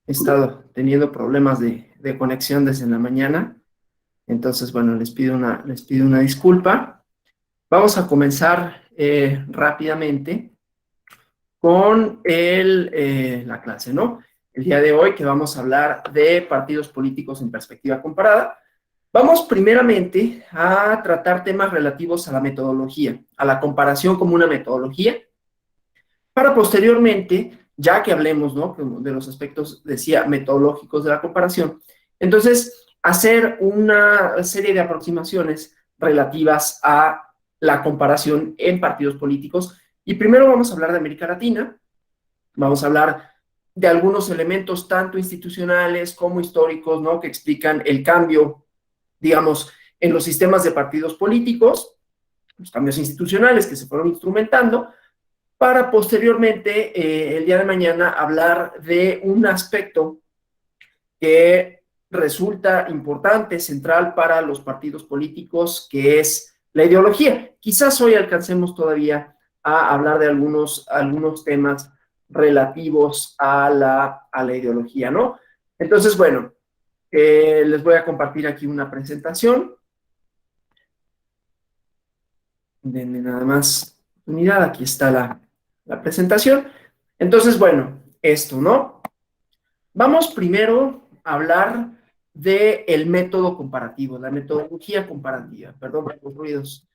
He estado teniendo problemas de conexión desde la mañana, entonces, bueno, les pido una disculpa. Vamos a comenzar rápidamente con la clase, ¿no? El día de hoy que vamos a hablar de partidos políticos en perspectiva comparada. Vamos primeramente a tratar temas relativos a la metodología, a la comparación como una metodología, para posteriormente, ya que hablemos, ¿no?, de los aspectos, decía, metodológicos de la comparación, entonces hacer una serie de aproximaciones relativas a la comparación en partidos políticos. Y primero vamos a hablar de América Latina, vamos a hablar de algunos elementos tanto institucionales como históricos, ¿no?, que explican el cambio, digamos, en los sistemas de partidos políticos, los cambios institucionales que se fueron instrumentando, para posteriormente, el día de mañana, hablar de un aspecto que resulta importante, central para los partidos políticos, que es la ideología. Quizás hoy alcancemos todavía a hablar de algunos temas relativos a la ideología, ¿no? Entonces, bueno, les voy a compartir aquí una presentación. Denme nada más unidad, aquí está la presentación. Entonces, bueno, esto, ¿no? Vamos primero a hablar del método comparativo, la metodología comparativa. Perdón por los ruidos.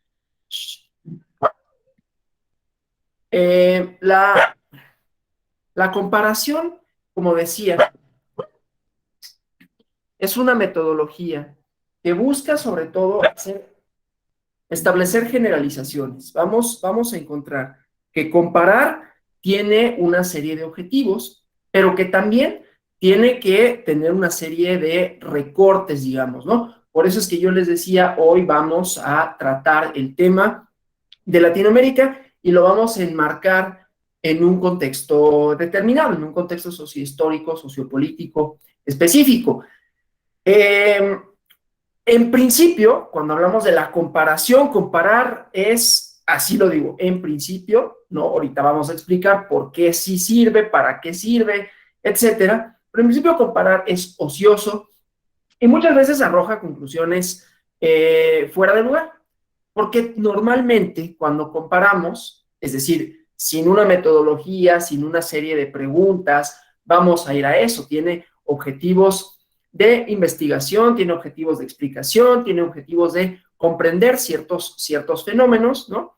Eh, la, la comparación, como decía, es una metodología que busca sobre todo establecer generalizaciones. Vamos a encontrar que comparar tiene una serie de objetivos, pero que también tiene que tener una serie de recortes, digamos, ¿no? Por eso es que yo les decía, hoy vamos a tratar el tema de Latinoamérica y lo vamos a enmarcar en un contexto determinado, en un contexto sociohistórico, sociopolítico específico. En principio, cuando hablamos de la comparación, comparar es, así lo digo, en principio, ¿no? Ahorita vamos a explicar por qué sí sirve, para qué sirve, etcétera. Pero en principio comparar es ocioso y muchas veces arroja conclusiones fuera de lugar, porque normalmente cuando comparamos, es decir, sin una metodología, sin una serie de preguntas, vamos a ir a eso, tiene objetivos de investigación, tiene objetivos de explicación, tiene objetivos de comprender ciertos fenómenos, ¿no?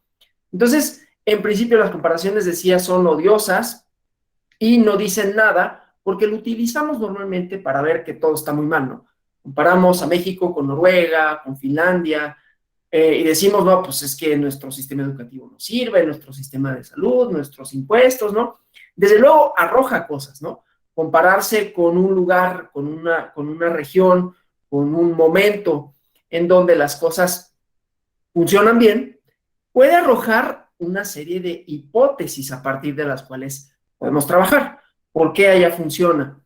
Entonces, en principio las comparaciones, decía, son odiosas y no dicen nada porque lo utilizamos normalmente para ver que todo está muy mal, ¿no? Comparamos a México con Noruega, con Finlandia, y decimos, no, pues es que nuestro sistema educativo no sirve, nuestro sistema de salud, nuestros impuestos, ¿no? Desde luego arroja cosas, ¿no? Compararse con un lugar, con una región, con un momento en donde las cosas funcionan bien, puede arrojar una serie de hipótesis a partir de las cuales podemos trabajar. ¿Por qué allá funciona?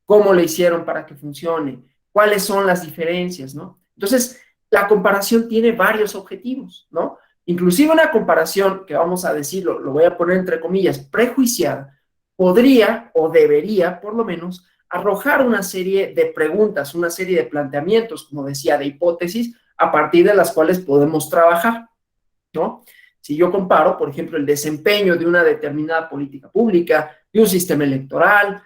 ¿Cómo le hicieron para que funcione? ¿Cuáles son las diferencias, no? Entonces, la comparación tiene varios objetivos, ¿no? Inclusive una comparación, que vamos a decirlo, lo voy a poner entre comillas, prejuiciada, podría o debería, por lo menos, arrojar una serie de preguntas, una serie de planteamientos, como decía, de hipótesis, a partir de las cuales podemos trabajar, ¿no? Si yo comparo, por ejemplo, el desempeño de una determinada política pública, de un sistema electoral,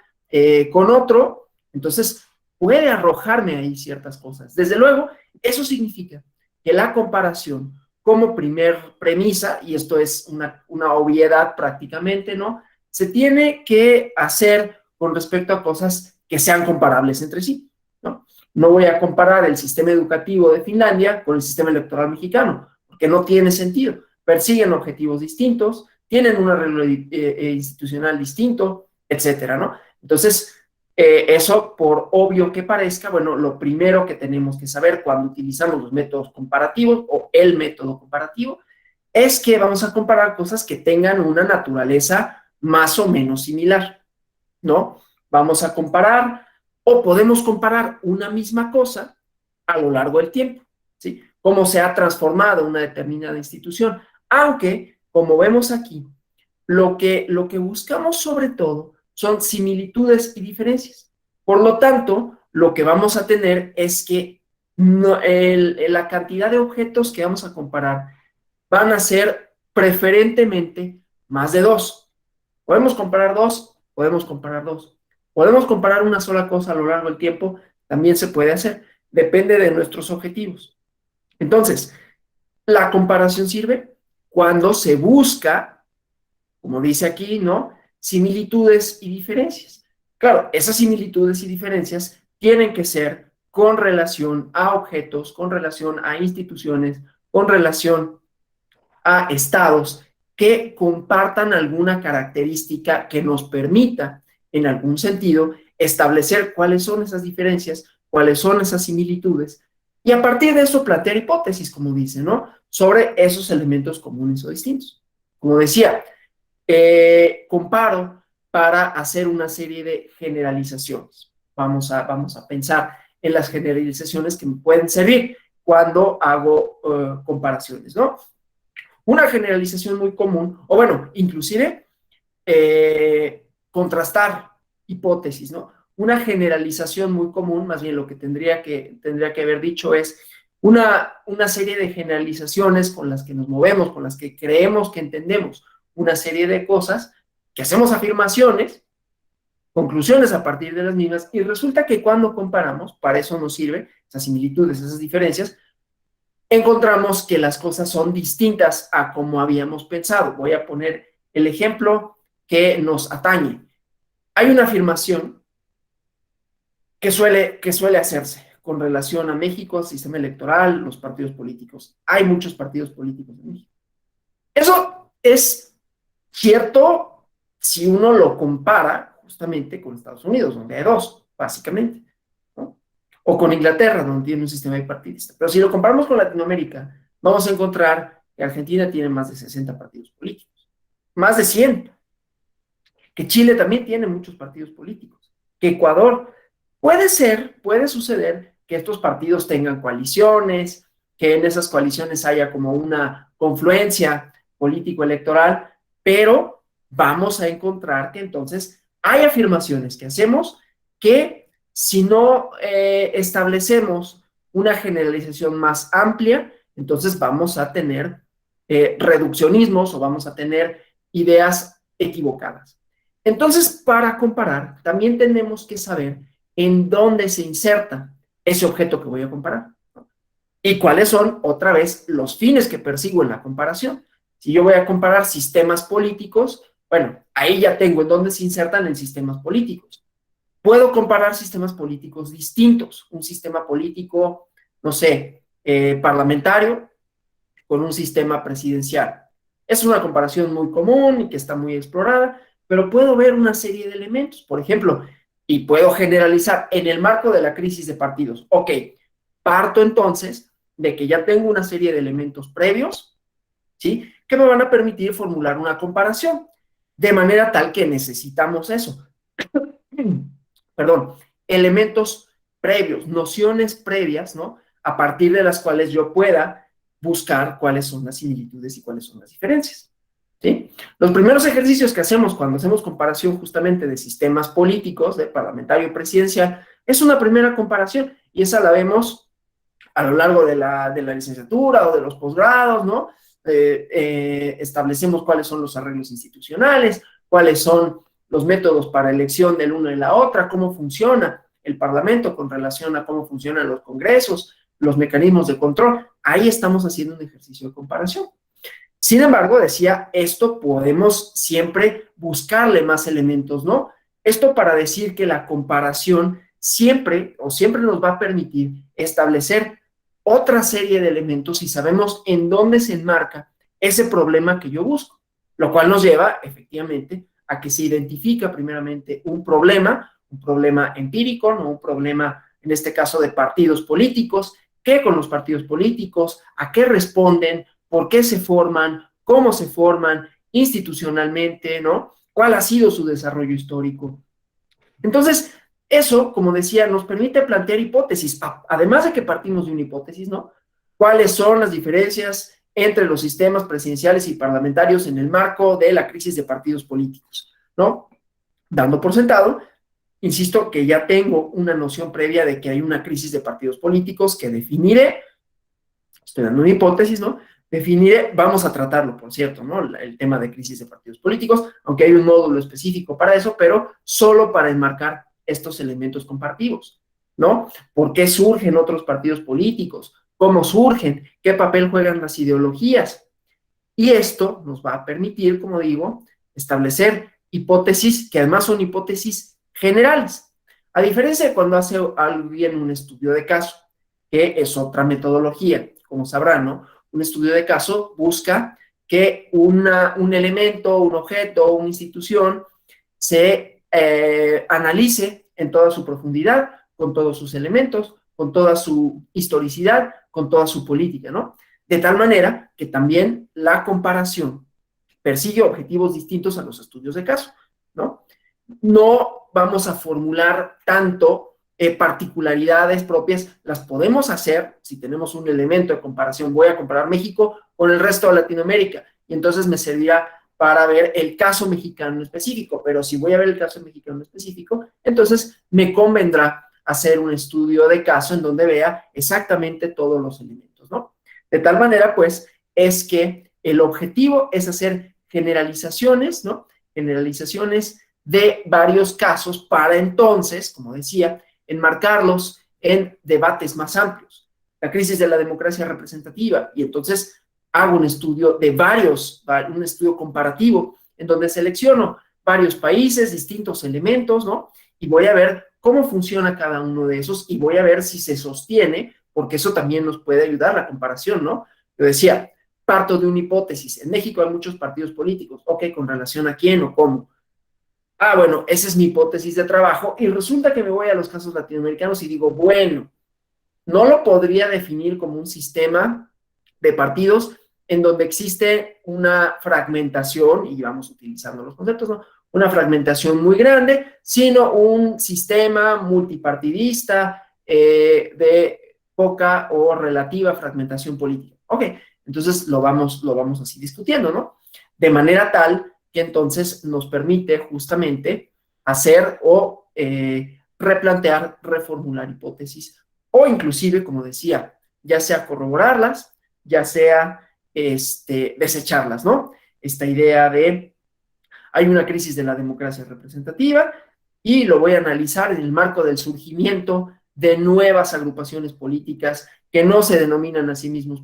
con otro, entonces puede arrojarme ahí ciertas cosas. Desde luego, eso significa que la comparación como primer premisa, y esto es una obviedad prácticamente, ¿no? Se tiene que hacer con respecto a cosas que sean comparables entre sí, ¿no? No voy a comparar el sistema educativo de Finlandia con el sistema electoral mexicano, porque no tiene sentido. Persiguen objetivos distintos, tienen un arreglo institucional distinto, etcétera, ¿no? Entonces, eso, por obvio que parezca, bueno, lo primero que tenemos que saber cuando utilizamos los métodos comparativos o el método comparativo es que vamos a comparar cosas que tengan una naturaleza más o menos similar, ¿no? Vamos a comparar o podemos comparar una misma cosa a lo largo del tiempo, ¿sí? Cómo se ha transformado una determinada institución, aunque, como vemos aquí, lo que buscamos sobre todo son similitudes y diferencias. Por lo tanto, lo que vamos a tener es que la cantidad de objetos que vamos a comparar van a ser preferentemente más de dos. Podemos comparar dos, podemos comparar dos. Podemos comparar una sola cosa a lo largo del tiempo, también se puede hacer. Depende de nuestros objetivos. Entonces, la comparación sirve cuando se busca, como dice aquí, ¿no? Similitudes y diferencias. Claro, esas similitudes y diferencias tienen que ser con relación a objetos, con relación a instituciones, con relación a estados que compartan alguna característica que nos permita, en algún sentido, establecer cuáles son esas diferencias, cuáles son esas similitudes, y a partir de eso plantear hipótesis, como dice, ¿no? Sobre esos elementos comunes o distintos. Como decía, comparo para hacer una serie de generalizaciones. Vamos a pensar en las generalizaciones que me pueden servir cuando hago comparaciones, ¿no? Una generalización muy común, o bueno, inclusive contrastar hipótesis, ¿no? Una generalización muy común, más bien lo que tendría que haber dicho es una serie de generalizaciones con las que nos movemos, con las que creemos que entendemos una serie de cosas, que hacemos afirmaciones, conclusiones a partir de las mismas, y resulta que cuando comparamos, para eso nos sirve esas similitudes, esas diferencias, encontramos que las cosas son distintas a como habíamos pensado. Voy a poner el ejemplo que nos atañe. Hay una afirmación que suele hacerse con relación a México, sistema electoral, los partidos políticos. Hay muchos partidos políticos en México. Eso es cierto si uno lo compara justamente con Estados Unidos, donde hay dos, básicamente, ¿no? O con Inglaterra, donde tiene un sistema bipartidista. Pero si lo comparamos con Latinoamérica, vamos a encontrar que Argentina tiene más de 60 partidos políticos, más de 100, que Chile también tiene muchos partidos políticos, que Ecuador puede suceder que estos partidos tengan coaliciones, que en esas coaliciones haya como una confluencia político-electoral, pero vamos a encontrar que entonces hay afirmaciones que hacemos que si no establecemos una generalización más amplia, entonces vamos a tener reduccionismos o vamos a tener ideas equivocadas. Entonces, para comparar, también tenemos que saber en dónde se inserta ese objeto que voy a comparar, ¿no? Y cuáles son, otra vez, los fines que persigo en la comparación. Si yo voy a comparar sistemas políticos, bueno, ahí ya tengo en dónde se insertan en sistemas políticos. Puedo comparar sistemas políticos distintos, un sistema político, no sé, parlamentario con un sistema presidencial. Es una comparación muy común y que está muy explorada, pero puedo ver una serie de elementos, por ejemplo, y puedo generalizar en el marco de la crisis de partidos. Ok, parto entonces de que ya tengo una serie de elementos previos, ¿sí? Que me van a permitir formular una comparación, de manera tal que necesitamos eso. Perdón, elementos previos, nociones previas, ¿no? A partir de las cuales yo pueda buscar cuáles son las similitudes y cuáles son las diferencias. ¿Sí? Los primeros ejercicios que hacemos cuando hacemos comparación justamente de sistemas políticos, de parlamentario y presidencial, es una primera comparación y esa la vemos a lo largo de la licenciatura o de los posgrados, ¿no? Establecemos cuáles son los arreglos institucionales, cuáles son los métodos para elección del uno y la otra, cómo funciona el Parlamento con relación a cómo funcionan los congresos, los mecanismos de control. Ahí estamos haciendo un ejercicio de comparación. Sin embargo, decía, esto podemos siempre buscarle más elementos, ¿no? Esto para decir que la comparación siempre nos va a permitir establecer otra serie de elementos y sabemos en dónde se enmarca ese problema que yo busco, lo cual nos lleva efectivamente a que se identifica primeramente un problema empírico, no un problema, en este caso, de partidos políticos, qué con los partidos políticos, a qué responden, por qué se forman, cómo se forman institucionalmente, ¿no? ¿Cuál ha sido su desarrollo histórico? Entonces, eso, como decía, nos permite plantear hipótesis, además de que partimos de una hipótesis, ¿no? ¿Cuáles son las diferencias entre los sistemas presidenciales y parlamentarios en el marco de la crisis de partidos políticos, ¿no? dando por sentado, insisto, que ya tengo una noción previa de que hay una crisis de partidos políticos que definiré, estoy dando una hipótesis, ¿no? Definiré, vamos a tratarlo, por cierto, ¿no? El tema de crisis de partidos políticos, aunque hay un módulo específico para eso, pero solo para enmarcar estos elementos comparativos, ¿no? ¿Por qué surgen otros partidos políticos? ¿Cómo surgen? ¿Qué papel juegan las ideologías? Y esto nos va a permitir, como digo, establecer hipótesis que además son hipótesis generales. A diferencia de cuando hace alguien un estudio de caso, que es otra metodología, como sabrán, ¿no? Un estudio de caso busca que un elemento, un objeto, una institución se analice en toda su profundidad, con todos sus elementos, con toda su historicidad, con toda su política, ¿no? De tal manera que también la comparación persigue objetivos distintos a los estudios de caso, ¿no? No vamos a formular tanto particularidades propias, las podemos hacer si tenemos un elemento de comparación. Voy a comparar México con el resto de Latinoamérica y entonces me servirá para ver el caso mexicano específico, pero si voy a ver el caso mexicano específico, entonces me convendrá hacer un estudio de caso en donde vea exactamente todos los elementos, ¿no? De tal manera, pues, es que el objetivo es hacer generalizaciones, ¿no? Generalizaciones de varios casos para entonces, como decía, enmarcarlos en debates más amplios. La crisis de la democracia representativa, y entonces hago un estudio de un estudio comparativo, en donde selecciono varios países, distintos elementos, ¿no? Y voy a ver cómo funciona cada uno de esos y voy a ver si se sostiene, porque eso también nos puede ayudar la comparación, ¿no? Yo decía, parto de una hipótesis. En México hay muchos partidos políticos. Ok, ¿con relación a quién o cómo? Ah, bueno, esa es mi hipótesis de trabajo. Y resulta que me voy a los casos latinoamericanos y digo, bueno, no lo podría definir como un sistema de partidos en donde existe una fragmentación, y vamos utilizando los conceptos, ¿no? Una fragmentación muy grande, sino un sistema multipartidista de poca o relativa fragmentación política. Ok, entonces lo vamos así discutiendo, ¿no? De manera tal que entonces nos permite justamente hacer o replantear, reformular hipótesis o inclusive, como decía, ya sea corroborarlas, ya sea desecharlas, ¿no? Esta idea de hay una crisis de la democracia representativa y lo voy a analizar en el marco del surgimiento de nuevas agrupaciones políticas que no se denominan a sí mismos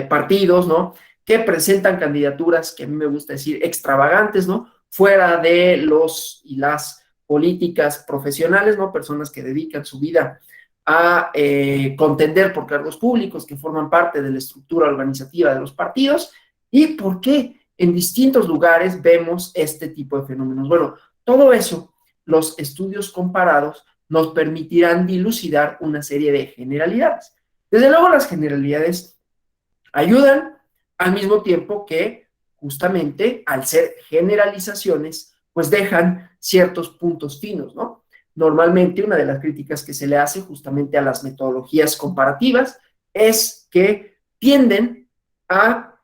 partidos, ¿no? Que presentan candidaturas que a mí me gusta decir extravagantes, ¿no? Fuera de los y las políticas profesionales, ¿no? Personas que dedican su vida a contender por cargos públicos que forman parte de la estructura organizativa de los partidos. ¿Y por qué en distintos lugares vemos este tipo de fenómenos? Bueno, todo eso, los estudios comparados nos permitirán dilucidar una serie de generalidades. Desde luego, las generalidades ayudan al mismo tiempo que justamente al ser generalizaciones, pues dejan ciertos puntos finos, ¿no? Normalmente una de las críticas que se le hace justamente a las metodologías comparativas es que tienden a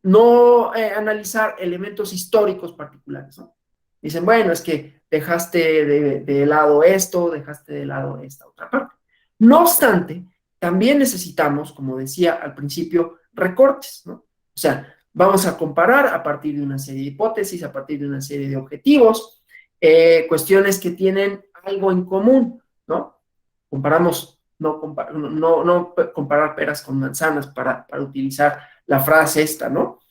no analizar elementos históricos particulares, ¿no? Dicen, bueno, es que dejaste de lado esto, dejaste de lado esta otra parte. No obstante, también necesitamos, como decía al principio, recortes, ¿no? O sea, vamos a comparar a partir de una serie de hipótesis, a partir de una serie de objetivos, cuestiones que tienen algo en común, ¿no? Comparamos, no comparar peras con manzanas para utilizar la frase esta, ¿no?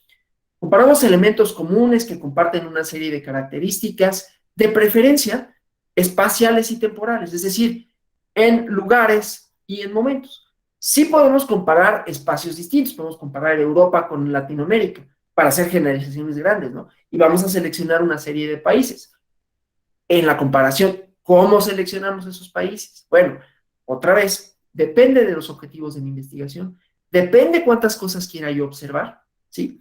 Comparamos elementos comunes que comparten una serie de características, de preferencia espaciales y temporales, es decir, en lugares y en momentos. Sí podemos comparar espacios distintos, podemos comparar Europa con Latinoamérica para hacer generalizaciones grandes, ¿no? Y vamos a seleccionar una serie de países. En la comparación, ¿cómo seleccionamos esos países? Bueno, otra vez, depende de los objetivos de mi investigación, depende cuántas cosas quiera yo observar, ¿sí?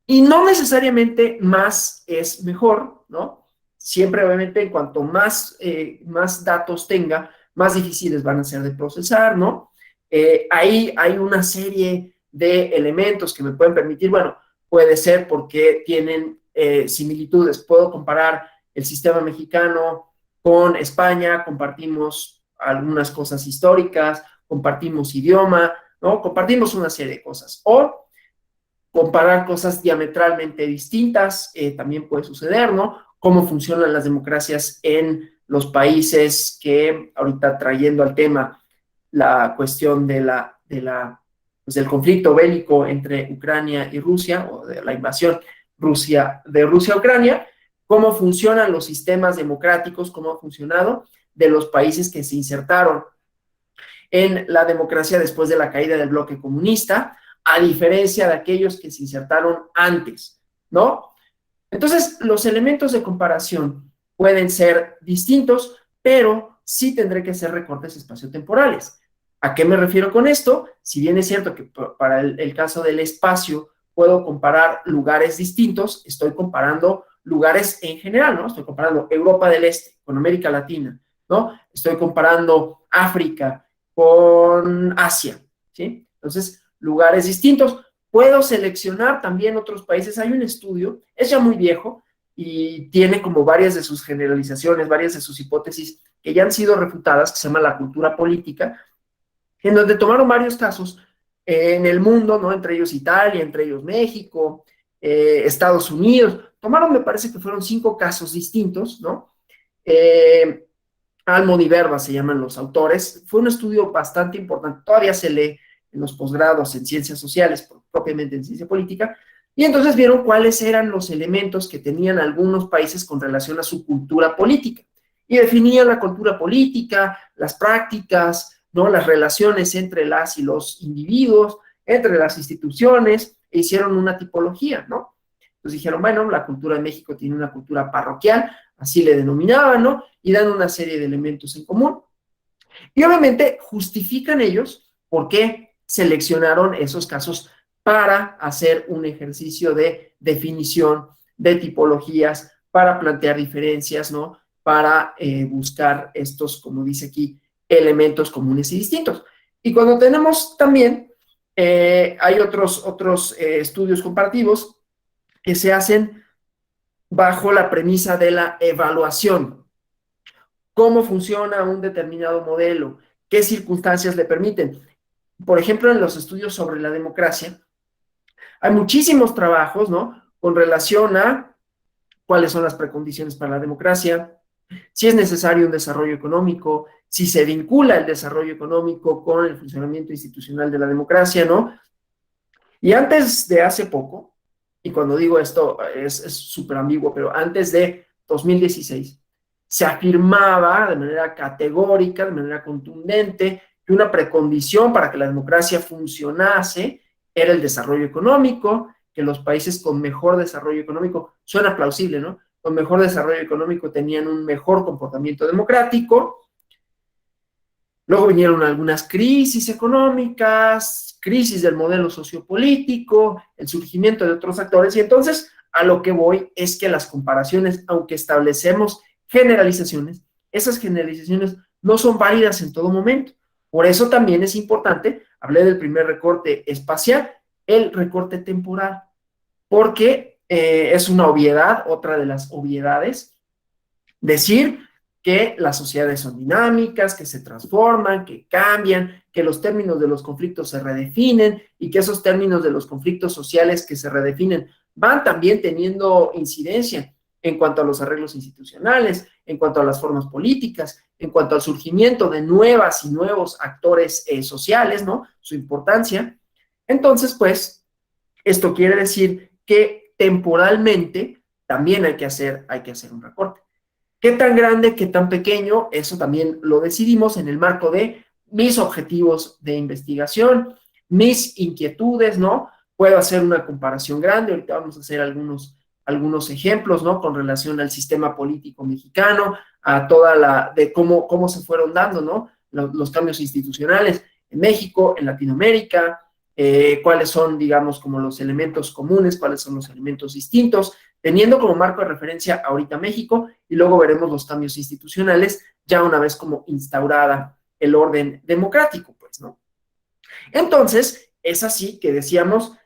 Y no necesariamente más es mejor, ¿no? Siempre, obviamente, en cuanto más datos tenga, más difíciles van a ser de procesar, ¿no? Ahí hay una serie de elementos que me pueden permitir, bueno, puede ser porque tienen similitudes. Puedo comparar el sistema mexicano con España, compartimos algunas cosas históricas, compartimos idioma, ¿no? Compartimos una serie de cosas. O comparar cosas diametralmente distintas, también puede suceder, ¿no? Cómo funcionan las democracias en los países que, ahorita trayendo al tema la cuestión pues del conflicto bélico entre Ucrania y Rusia, o de la invasión de Rusia a Ucrania, cómo funcionan los sistemas democráticos, cómo ha funcionado de los países que se insertaron en la democracia después de la caída del bloque comunista, a diferencia de aquellos que se insertaron antes, ¿no? Entonces, los elementos de comparación pueden ser distintos, pero sí tendré que hacer recortes espaciotemporales. ¿A qué me refiero con esto? Si bien es cierto que para el caso del espacio puedo comparar lugares distintos, estoy comparando lugares en general, ¿no? Estoy comparando Europa del Este con América Latina, ¿no? Estoy comparando África con Asia, ¿sí? Entonces, lugares distintos. Puedo seleccionar también otros países. Hay un estudio, es ya muy viejo y tiene como varias de sus generalizaciones, varias de sus hipótesis que ya han sido refutadas, que se llama la cultura política, en donde tomaron varios casos en el mundo, ¿no? Entre ellos Italia, entre ellos México, Estados Unidos. Tomaron, me parece que fueron 5 casos distintos, ¿no? Almond y Verba se llaman los autores. Fue un estudio bastante importante, todavía se lee en los posgrados en ciencias sociales, propiamente en ciencia política, y entonces vieron cuáles eran los elementos que tenían algunos países con relación a su cultura política, y definían la cultura política, las prácticas, ¿no? Las relaciones entre las y los individuos, entre las instituciones, e hicieron una tipología, ¿no? Entonces dijeron, bueno, la cultura de México tiene una cultura parroquial, así le denominaban, ¿no? Y dan una serie de elementos en común. Y obviamente justifican ellos por qué seleccionaron esos casos para hacer un ejercicio de definición de tipologías, para plantear diferencias, ¿no? Para buscar estos, como dice aquí, elementos comunes y distintos. Y cuando tenemos también, hay otros estudios comparativos que se hacen bajo la premisa de la evaluación. ¿Cómo funciona un determinado modelo? ¿Qué circunstancias le permiten? Por ejemplo, en los estudios sobre la democracia, hay muchísimos trabajos, ¿no? Con relación a cuáles son las precondiciones para la democracia, si es necesario un desarrollo económico, si se vincula el desarrollo económico con el funcionamiento institucional de la democracia, ¿no? Y antes de hace poco, y cuando digo esto es súper ambiguo, pero antes de 2016, se afirmaba de manera categórica, de manera contundente, que una precondición para que la democracia funcionase era el desarrollo económico, que los países con mejor desarrollo económico, suena plausible, ¿no? Con mejor desarrollo económico tenían un mejor comportamiento democrático. Luego vinieron algunas crisis económicas, crisis del modelo sociopolítico, el surgimiento de otros actores, y entonces a lo que voy es que las comparaciones, aunque establecemos generalizaciones, esas generalizaciones no son válidas en todo momento. Por eso también es importante, hablé del primer recorte espacial, el recorte temporal, porque es una obviedad, otra de las obviedades, decir que las sociedades son dinámicas, que se transforman, que cambian, que los términos de los conflictos se redefinen y que esos términos de los conflictos sociales que se redefinen van también teniendo incidencia en cuanto a los arreglos institucionales, en cuanto a las formas políticas, en cuanto al surgimiento de nuevas y nuevos actores sociales, ¿no? Su importancia. Entonces, pues, esto quiere decir que temporalmente también hay que hacer un recorte. ¿Qué tan grande, qué tan pequeño? Eso también lo decidimos en el marco de mis objetivos de investigación, mis inquietudes, ¿no? Puedo hacer una comparación grande, ahorita vamos a hacer algunos ejemplos, ¿no? Con relación al sistema político mexicano, a de cómo se fueron dando, ¿no? Los cambios institucionales en México, en Latinoamérica, cuáles son, digamos, como los elementos comunes, cuáles son los elementos distintos, teniendo como marco de referencia ahorita México, y luego veremos los cambios institucionales ya una vez como instaurada el orden democrático, pues, ¿no? Entonces, es así que decíamos,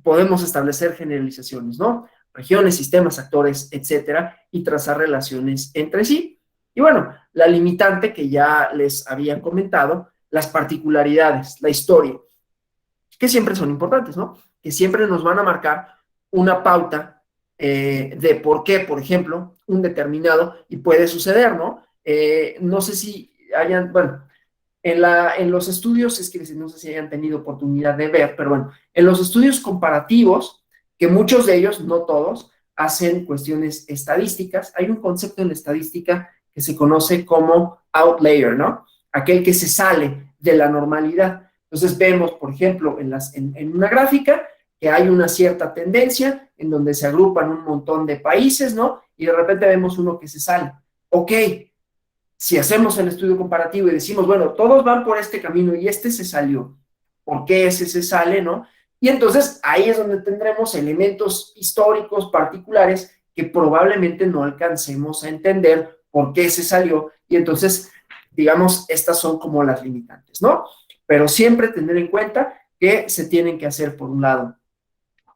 podemos establecer generalizaciones, ¿no? regiones, sistemas, actores, etcétera, y trazar relaciones entre sí. Y bueno, la limitante que ya les había comentado, las particularidades, la historia, que siempre son importantes, ¿no? Que siempre nos van a marcar una pauta de por qué, por ejemplo, un determinado, y puede suceder, ¿no? No sé si hayan, bueno, en los estudios, es que no sé si hayan tenido oportunidad de ver, pero bueno, en los estudios comparativos, que muchos de ellos, no todos, hacen cuestiones estadísticas, hay un concepto en la estadística que se conoce como outlier, ¿no? Aquel que se sale de la normalidad. Entonces vemos, por ejemplo, en una gráfica que hay una cierta tendencia en donde se agrupan un montón de países, ¿no? Y de repente vemos uno que se sale. Ok, si hacemos el estudio comparativo y decimos, bueno, todos van por este camino y este se salió, ¿por qué ese se sale, no? Y entonces ahí es donde tendremos elementos históricos particulares que probablemente no alcancemos a entender por qué se salió, y entonces, digamos, estas son como las limitantes, ¿no? Pero siempre tener en cuenta que se tienen que hacer, por un lado,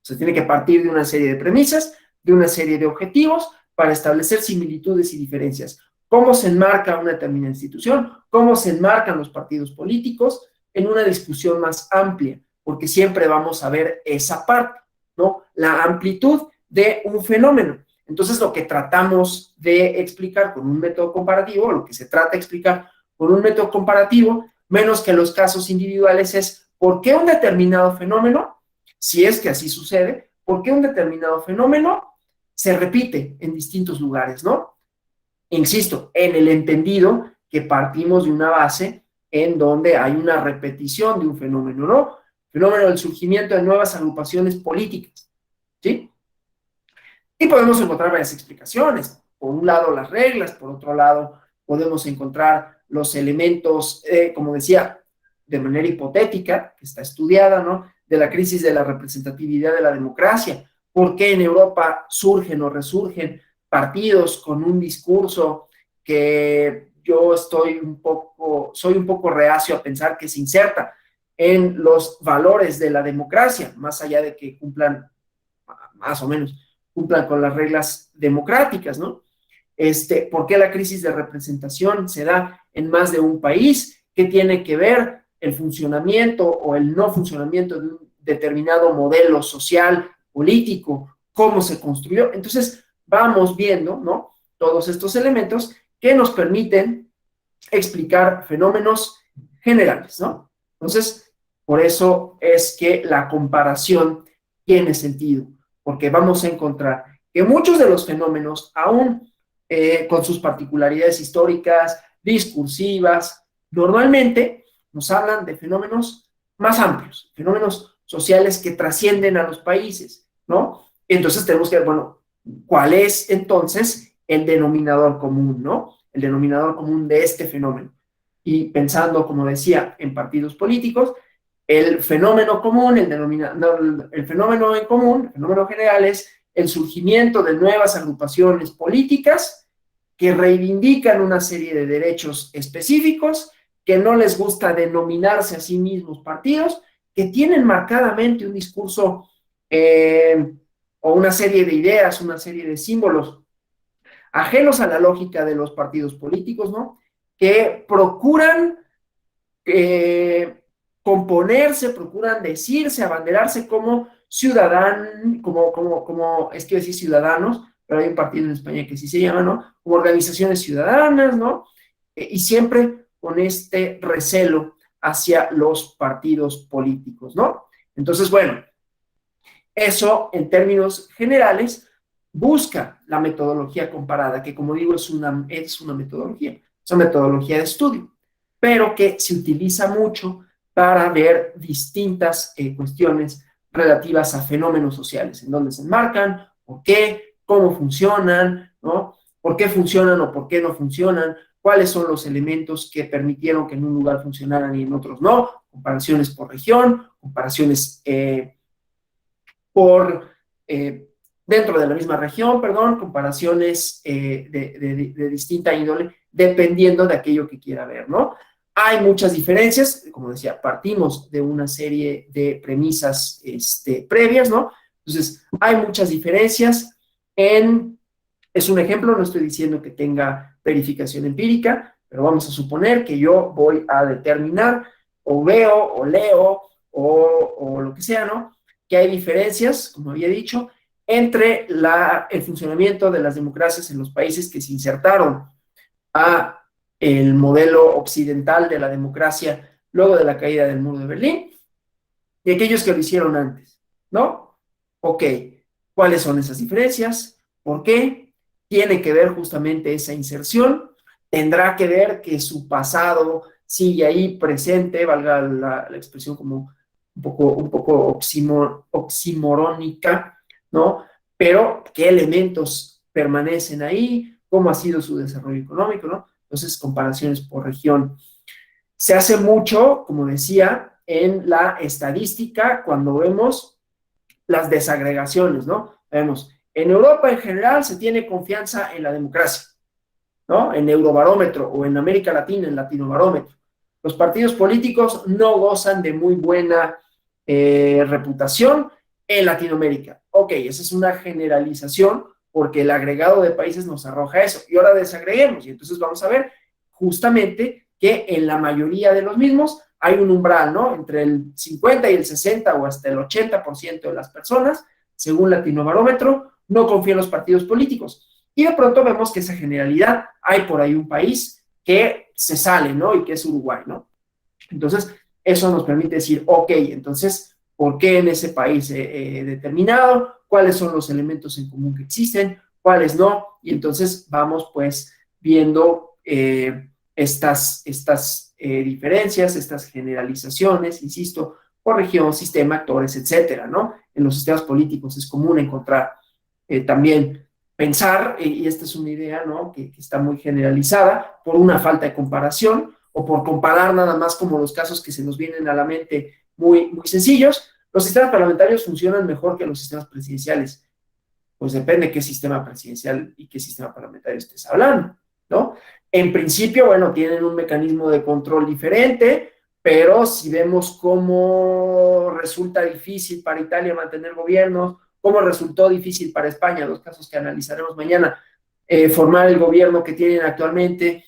se tiene que partir de una serie de premisas, de una serie de objetivos para establecer similitudes y diferencias. ¿Cómo se enmarca una determinada institución? ¿Cómo se enmarcan los partidos políticos? En una discusión más amplia, porque siempre vamos a ver esa parte, ¿no? La amplitud de un fenómeno. Entonces, lo que tratamos de explicar con un método comparativo, lo que se trata de explicar con un método comparativo, menos que los casos individuales, es por qué un determinado fenómeno, si es que así sucede, por qué un determinado fenómeno se repite en distintos lugares, ¿no? Insisto, en el entendido que partimos de una base en donde hay una repetición de un fenómeno, ¿no? Fenómeno del surgimiento de nuevas agrupaciones políticas, ¿sí? Y podemos encontrar varias explicaciones. Por un lado, las reglas, por otro lado, podemos encontrar los elementos, como decía, de manera hipotética, que está estudiada, ¿no? De la crisis de la representatividad de la democracia. ¿Por qué en Europa surgen o resurgen partidos con un discurso que yo soy un poco reacio a pensar que se inserta en los valores de la democracia, más allá de que cumplan, más o menos, cumplan con las reglas democráticas, ¿no? ¿Por qué la crisis de representación se da en más de un país? ¿Qué tiene que ver el funcionamiento o el no funcionamiento de un determinado modelo social, político? ¿Cómo se construyó? Entonces, vamos viendo, ¿no? Todos estos elementos que nos permiten explicar fenómenos generales, ¿no? Entonces, por eso es que la comparación tiene sentido, porque vamos a encontrar que muchos de los fenómenos, aún con sus particularidades históricas, discursivas, normalmente nos hablan de fenómenos más amplios, fenómenos sociales que trascienden a los países, ¿no? Entonces tenemos que ver, bueno, ¿cuál es entonces el denominador común, ¿no? El denominador común de este fenómeno. Y pensando, como decía, en partidos políticos, el fenómeno común, el fenómeno en común, el fenómeno general es el surgimiento de nuevas agrupaciones políticas que reivindican una serie de derechos específicos, que no les gusta denominarse a sí mismos partidos, que tienen marcadamente un discurso o una serie de ideas, una serie de símbolos ajenos a la lógica de los partidos políticos, ¿no? Que procuran componerse, procuran decirse, abanderarse como ciudadanos, es que decir ciudadanos, pero hay un partido en España que sí se llama, ¿no? Como organizaciones ciudadanas, ¿no? Y siempre con este recelo hacia los partidos políticos, ¿no? Entonces, bueno, eso en términos generales busca la metodología comparada, que como digo es una metodología, es una metodología de estudio, pero que se utiliza mucho para ver distintas cuestiones relativas a fenómenos sociales, en dónde se enmarcan, por qué, cómo funcionan, ¿no? ¿Por qué funcionan o por qué no funcionan? ¿Cuáles son los elementos que permitieron que en un lugar funcionaran y en otros no? Comparaciones por región, comparaciones por dentro de la misma región, perdón, comparaciones de distinta índole, dependiendo de aquello que quiera ver, ¿no? Hay muchas diferencias, como decía, partimos de una serie de premisas previas, ¿no? Entonces, hay muchas diferencias es un ejemplo, no estoy diciendo que tenga verificación empírica, pero vamos a suponer que yo voy a determinar, o veo, o leo, o lo que sea, ¿no? Que hay diferencias, como había dicho, entre el funcionamiento de las democracias en los países que se insertaron a el modelo occidental de la democracia luego de la caída del muro de Berlín y aquellos que lo hicieron antes, ¿no? Ok, ¿cuáles son esas diferencias? ¿Por qué? Tiene que ver justamente esa inserción, tendrá que ver que su pasado sigue ahí presente, valga la expresión como un poco oximorónica, ¿no? Pero qué elementos permanecen ahí, cómo ha sido su desarrollo económico, ¿no? Entonces, comparaciones por región. Se hace mucho, como decía, en la estadística cuando vemos las desagregaciones, ¿no? Vemos, en Europa en general se tiene confianza en la democracia, ¿no? En Eurobarómetro o en América Latina, en Latinobarómetro. Los partidos políticos no gozan de muy buena reputación en Latinoamérica. Ok, esa es una generalización porque el agregado de países nos arroja eso. Y ahora desagreguemos y entonces vamos a ver justamente que en la mayoría de los mismos hay un umbral, ¿no? Entre el 50 y el 60 o hasta el 80% de las personas, según Latinobarómetro, no confían en los partidos políticos. Y de pronto vemos que esa generalidad, hay por ahí un país que se sale, ¿no? Y que es Uruguay, ¿no? Entonces, eso nos permite decir, ok, entonces, ¿por qué en ese país determinado? ¿Cuáles son los elementos en común que existen? ¿Cuáles no? Y entonces vamos pues viendo estas diferencias, estas generalizaciones, insisto, por región, sistema, actores, etcétera, ¿no? En los sistemas políticos es común encontrar también pensar, y esta es una idea, ¿no? Que está muy generalizada por una falta de comparación, o por comparar nada más como los casos que se nos vienen a la mente muy, muy sencillos, los sistemas parlamentarios funcionan mejor que los sistemas presidenciales. Pues depende qué sistema presidencial y qué sistema parlamentario estés hablando, ¿no? En principio, bueno, tienen un mecanismo de control diferente, pero si vemos cómo resulta difícil para Italia mantener gobiernos, cómo resultó difícil para España, los casos que analizaremos mañana, formar el gobierno que tienen actualmente,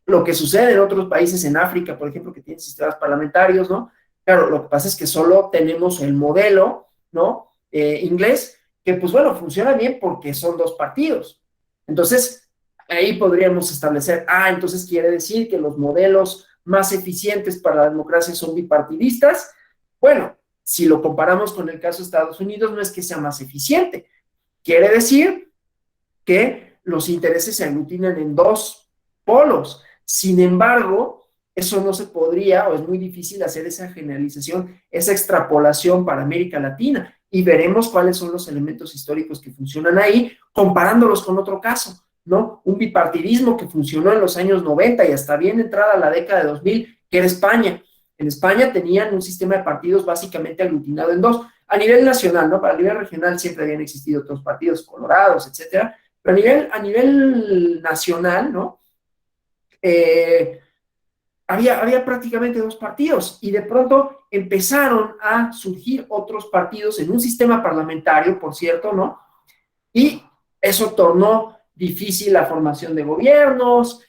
lo que sucede en otros países en África, por ejemplo, que tienen sistemas parlamentarios, ¿no? Claro, lo que pasa es que solo tenemos el modelo, ¿no? Inglés, que pues bueno, funciona bien porque son dos partidos. Entonces, ahí podríamos establecer, entonces quiere decir que los modelos más eficientes para la democracia son bipartidistas. Bueno, si lo comparamos con el caso de Estados Unidos, no es que sea más eficiente. Quiere decir que los intereses se aglutinan en dos polos. Sin embargo, eso no se podría o es muy difícil hacer esa generalización, esa extrapolación para América Latina y veremos cuáles son los elementos históricos que funcionan ahí comparándolos con otro caso, ¿no? Un bipartidismo que funcionó en los años 90 y hasta bien entrada la década de 2000, que era España. En España tenían un sistema de partidos básicamente aglutinado en dos. A nivel nacional, ¿no? Para el nivel regional siempre habían existido otros partidos, colorados, etcétera, pero a nivel nacional, ¿no? Había prácticamente dos partidos y de pronto empezaron a surgir otros partidos en un sistema parlamentario, por cierto, ¿no? Y eso tornó difícil la formación de gobiernos,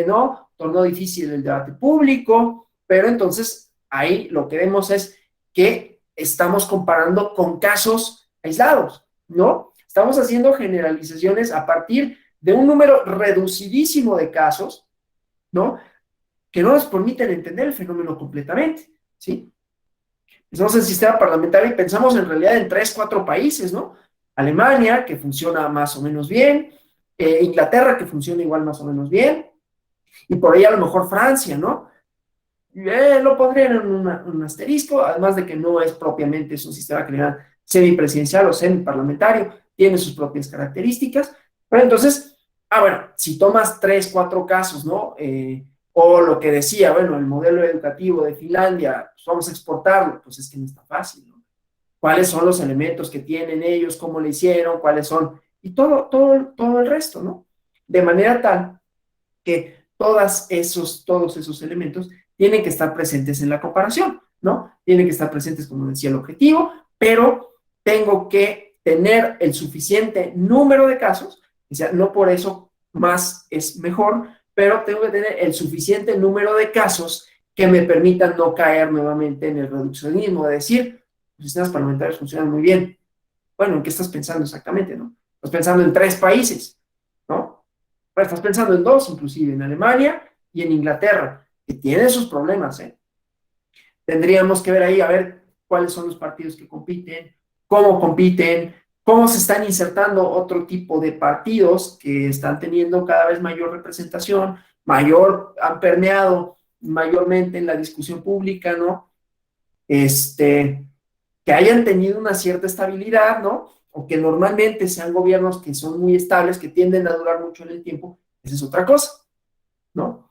¿no? Tornó difícil el debate público, pero entonces ahí lo que vemos es que estamos comparando con casos aislados, ¿no? Estamos haciendo generalizaciones a partir de un número reducidísimo de casos, ¿no? Que no nos permiten entender el fenómeno completamente, ¿sí? Pensamos en el sistema parlamentario y pensamos en realidad en 3, 4 países, ¿no? Alemania, que funciona más o menos bien, Inglaterra, que funciona igual más o menos bien, y por ahí a lo mejor Francia, ¿no? Lo pondría en un asterisco, además de que no es propiamente, es un sistema que le llaman semipresidencial o semiparlamentario, tiene sus propias características, pero entonces, bueno, si tomas 3, 4 casos, ¿no? O lo que decía, bueno, el modelo educativo de Finlandia, pues vamos a exportarlo, pues es que no está fácil, ¿no? ¿Cuáles son los elementos que tienen ellos? ¿Cómo le hicieron? ¿Cuáles son? Y todo el resto, ¿no? De manera tal que todos esos elementos tienen que estar presentes en la comparación, ¿no? Tienen que estar presentes, como decía, el objetivo, pero tengo que tener el suficiente número de casos, o sea, no por eso más es mejor, pero tengo que tener el suficiente número de casos que me permitan no caer nuevamente en el reduccionismo, de decir, los sistemas parlamentarios funcionan muy bien. Bueno, ¿en qué estás pensando exactamente, no? Estás pensando en 3 países, ¿no? Pero estás pensando en 2, inclusive, en Alemania y en Inglaterra, que tienen sus problemas, ¿eh? Tendríamos que ver ahí, a ver cuáles son los partidos que compiten, cómo se están insertando otro tipo de partidos que están teniendo cada vez mayor representación, han permeado mayormente en la discusión pública, ¿no? Que hayan tenido una cierta estabilidad, ¿no? O que normalmente sean gobiernos que son muy estables, que tienden a durar mucho en el tiempo, esa es otra cosa, ¿no?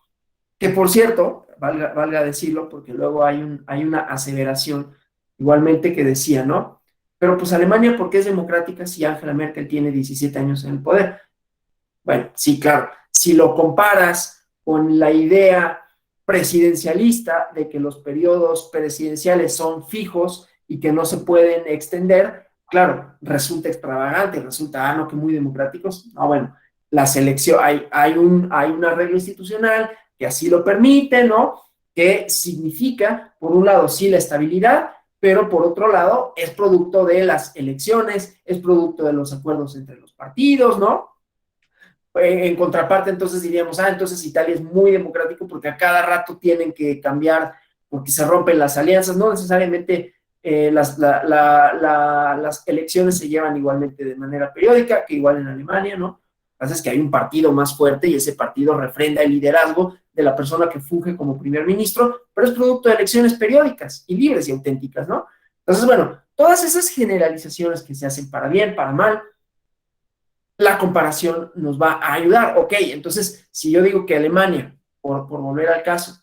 Que por cierto, valga decirlo, porque luego hay una aseveración igualmente que decía, ¿no? Pero pues Alemania, ¿por qué es democrática si Angela Merkel tiene 17 años en el poder? Bueno, sí, claro, si lo comparas con la idea presidencialista de que los periodos presidenciales son fijos y que no se pueden extender, claro, resulta extravagante, resulta, no, que muy democráticos. No, bueno, la selección, hay un arreglo institucional que así lo permite, ¿no? Que significa, por un lado, sí la estabilidad, pero por otro lado, es producto de las elecciones, es producto de los acuerdos entre los partidos, ¿no? En contraparte, entonces diríamos, entonces Italia es muy democrático porque a cada rato tienen que cambiar, porque se rompen las alianzas, no necesariamente las elecciones se llevan igualmente de manera periódica, que igual en Alemania, ¿no? Lo que pasa es que hay un partido más fuerte y ese partido refrenda el liderazgo de la persona que funge como primer ministro, pero es producto de elecciones periódicas y libres y auténticas, ¿no? Entonces, bueno, todas esas generalizaciones que se hacen para bien, para mal, la comparación nos va a ayudar. Ok, entonces, si yo digo que Alemania, por volver al caso,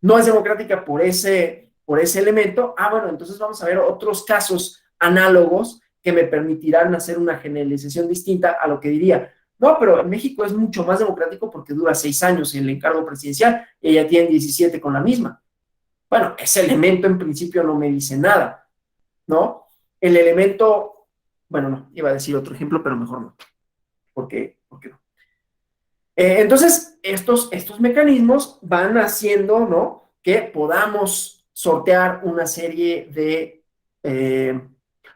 no es democrática por ese elemento, bueno, entonces vamos a ver otros casos análogos que me permitirán hacer una generalización distinta a lo que diría. No, pero en México es mucho más democrático porque dura 6 años el encargo presidencial y ella tiene 17 con la misma. Bueno, ese elemento en principio no me dice nada, ¿no? El elemento, bueno, no, iba a decir otro ejemplo, pero mejor no. ¿Por qué no? Entonces, estos mecanismos van haciendo, ¿no? Que podamos sortear una serie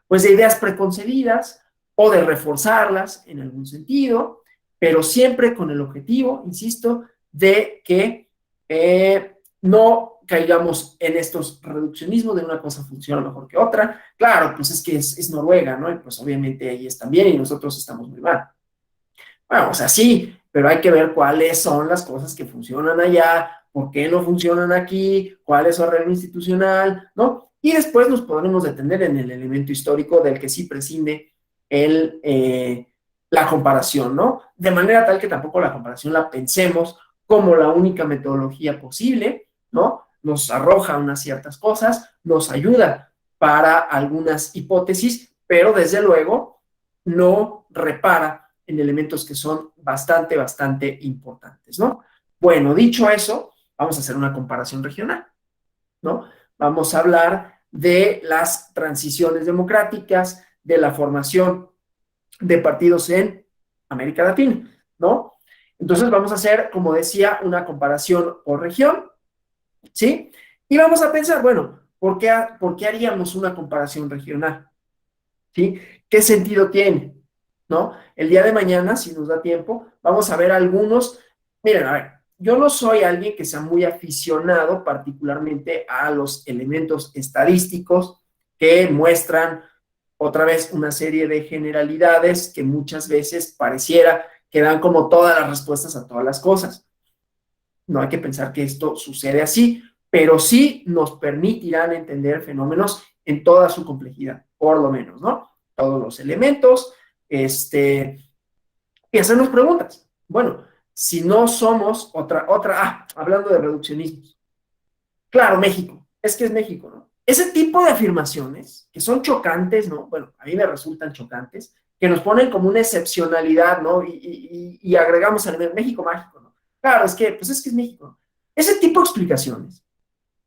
pues de ideas preconcebidas o de reforzarlas en algún sentido, pero siempre con el objetivo, insisto, de que no caigamos en estos reduccionismos de una cosa funciona mejor que otra. Claro, pues es que es Noruega, ¿no? Y pues obviamente ahí están bien y nosotros estamos muy mal. Bueno, o sea, sí, pero hay que ver cuáles son las cosas que funcionan allá, por qué no funcionan aquí, cuál es su arreglo institucional, ¿no? Y después nos podremos detener en el elemento histórico del que sí prescinde la comparación, ¿no? De manera tal que tampoco la comparación la pensemos como la única metodología posible, ¿no? Nos arroja unas ciertas cosas, nos ayuda para algunas hipótesis, pero desde luego no repara en elementos que son bastante importantes, ¿no? Bueno, dicho eso, vamos a hacer una comparación regional, ¿no? Vamos a hablar de las transiciones democráticas, de la formación de partidos en América Latina, ¿no? Entonces vamos a hacer, como decía, una comparación por región, ¿sí? Y vamos a pensar, bueno, ¿por qué haríamos una comparación regional? ¿Sí? ¿Qué sentido tiene? ¿No? El día de mañana, si nos da tiempo, vamos a ver algunos. Miren, a ver, yo no soy alguien que sea muy aficionado particularmente a los elementos estadísticos que muestran otra vez una serie de generalidades que muchas veces pareciera que dan como todas las respuestas a todas las cosas. No hay que pensar que esto sucede así, pero sí nos permitirán entender fenómenos en toda su complejidad, por lo menos, ¿no? Todos los elementos, y hacernos preguntas. Bueno, si no somos hablando de reduccionismos. Claro, México, es que es México, ¿no? Ese tipo de afirmaciones que son chocantes, ¿no? Bueno, a mí me resultan chocantes, que nos ponen como una excepcionalidad, ¿no? Y agregamos al México mágico, ¿no? Claro, pues es que es México, ¿no? Ese tipo de explicaciones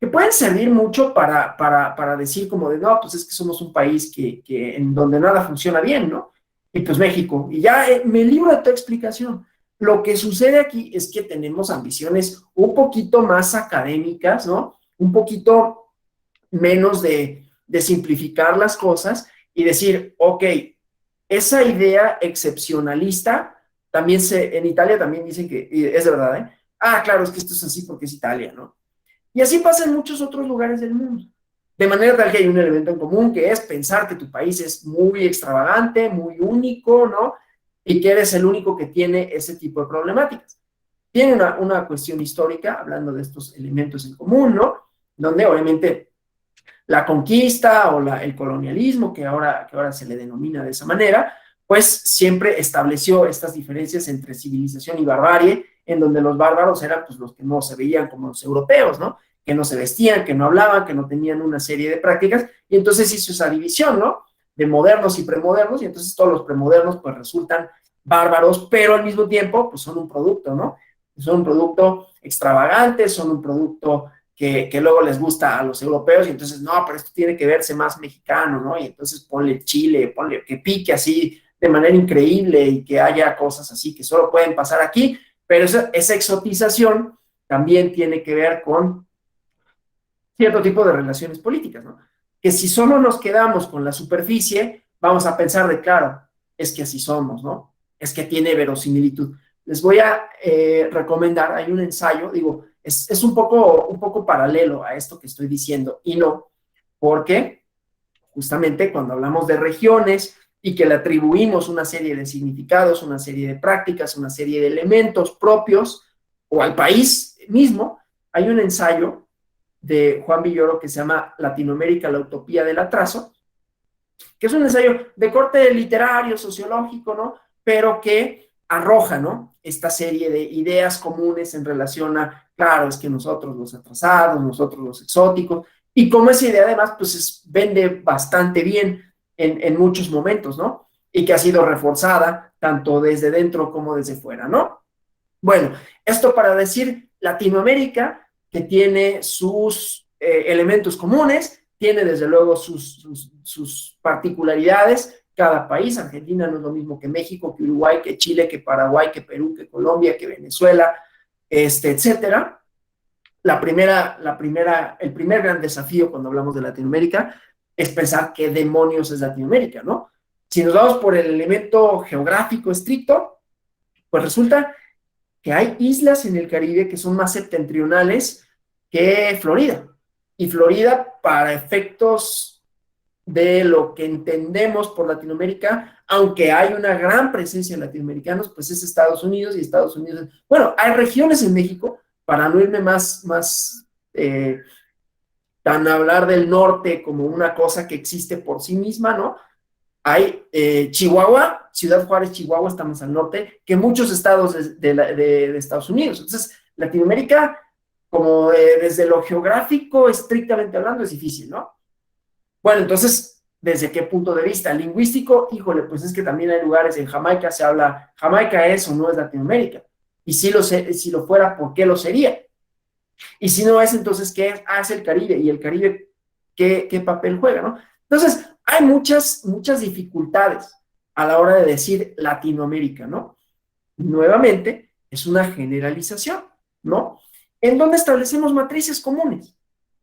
que pueden servir mucho para decir como de, no, pues es que somos un país en donde nada funciona bien, ¿no? Y pues México. Y ya me libro de tu explicación. Lo que sucede aquí es que tenemos ambiciones un poquito más académicas, ¿no? Un poquito menos de simplificar las cosas y decir, ok, esa idea excepcionalista, en Italia también dicen que, y es de verdad, ¿eh? Ah, claro, es que esto es así porque es Italia, ¿no? Y así pasa en muchos otros lugares del mundo. De manera tal que hay un elemento en común que es pensar que tu país es muy extravagante, muy único, ¿no? Y que eres el único que tiene ese tipo de problemáticas. Tiene una cuestión histórica, hablando de estos elementos en común, ¿no? Donde obviamente la conquista o el colonialismo, que ahora se le denomina de esa manera, pues siempre estableció estas diferencias entre civilización y barbarie, en donde los bárbaros eran pues los que no se veían como los europeos, ¿no? Que no se vestían, que no hablaban, que no tenían una serie de prácticas, y entonces hizo esa división, ¿no? De modernos y premodernos, y entonces todos los premodernos pues resultan bárbaros, pero al mismo tiempo pues son un producto, ¿no? Son un producto extravagante, son un producto que luego les gusta a los europeos y entonces, no, pero esto tiene que verse más mexicano, ¿no? Y entonces ponle chile, ponle que pique así de manera increíble y que haya cosas así que solo pueden pasar aquí, pero esa exotización también tiene que ver con cierto tipo de relaciones políticas, ¿no? Que si solo nos quedamos con la superficie, vamos a pensar de, claro, es que así somos, ¿no? Es que tiene verosimilitud. Les voy a recomendar, hay un ensayo, digo, es un poco paralelo a esto que estoy diciendo, y no, porque justamente cuando hablamos de regiones y que le atribuimos una serie de significados, una serie de prácticas, una serie de elementos propios, o al país mismo, hay un ensayo de Juan Villoro que se llama Latinoamérica, la utopía del atraso, que es un ensayo de corte literario, sociológico, ¿no? Pero que arroja, ¿no? Esta serie de ideas comunes en relación a, claro, es que nosotros los atrasados, nosotros los exóticos, y como esa idea además, pues vende bastante bien en muchos momentos, ¿no? Y que ha sido reforzada tanto desde dentro como desde fuera, ¿no? Bueno, esto para decir Latinoamérica, que tiene sus elementos comunes, tiene desde luego sus particularidades. Cada país, Argentina no es lo mismo que México, que Uruguay, que Chile, que Paraguay, que Perú, que Colombia, que Venezuela, etcétera. El primer gran desafío cuando hablamos de Latinoamérica es pensar qué demonios es Latinoamérica, ¿no? Si nos vamos por el elemento geográfico estricto, pues resulta que hay islas en el Caribe que son más septentrionales que Florida. Y Florida, para efectos de lo que entendemos por Latinoamérica, aunque hay una gran presencia de latinoamericanos, pues es Estados Unidos y Estados Unidos. Bueno, hay regiones en México, para no irme tan hablar del norte como una cosa que existe por sí misma, ¿no? Hay Chihuahua, Ciudad Juárez, Chihuahua, está más al norte, que muchos estados de Estados Unidos. Entonces, Latinoamérica, como desde lo geográfico, estrictamente hablando, es difícil, ¿no? Bueno, entonces, ¿desde qué punto de vista? Lingüístico, híjole, pues es que también hay lugares, en Jamaica se habla, Jamaica es o no es Latinoamérica. Y si lo fuera, ¿por qué lo sería? Y si no es, entonces, ¿qué es? Ah, es el Caribe. ¿Y el Caribe qué papel juega, no? Entonces, hay muchas dificultades a la hora de decir Latinoamérica, ¿no? Nuevamente, es una generalización, ¿no? En donde establecemos matrices comunes,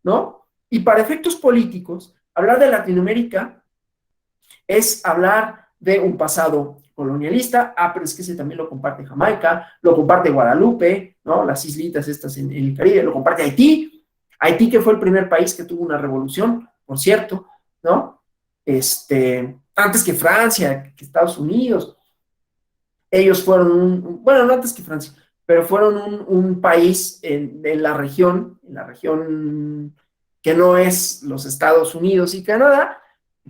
¿no? Y para efectos políticos, hablar de Latinoamérica es hablar de un pasado colonialista. Ah, pero es que ese también lo comparte Jamaica, lo comparte Guadalupe, ¿no? Las islitas estas en el Caribe, lo comparte Haití. Haití, que fue el primer país que tuvo una revolución, por cierto, ¿no? Antes que Francia, que Estados Unidos. Ellos fueron bueno, no antes que Francia, pero fueron un país en la región que no es los Estados Unidos y Canadá,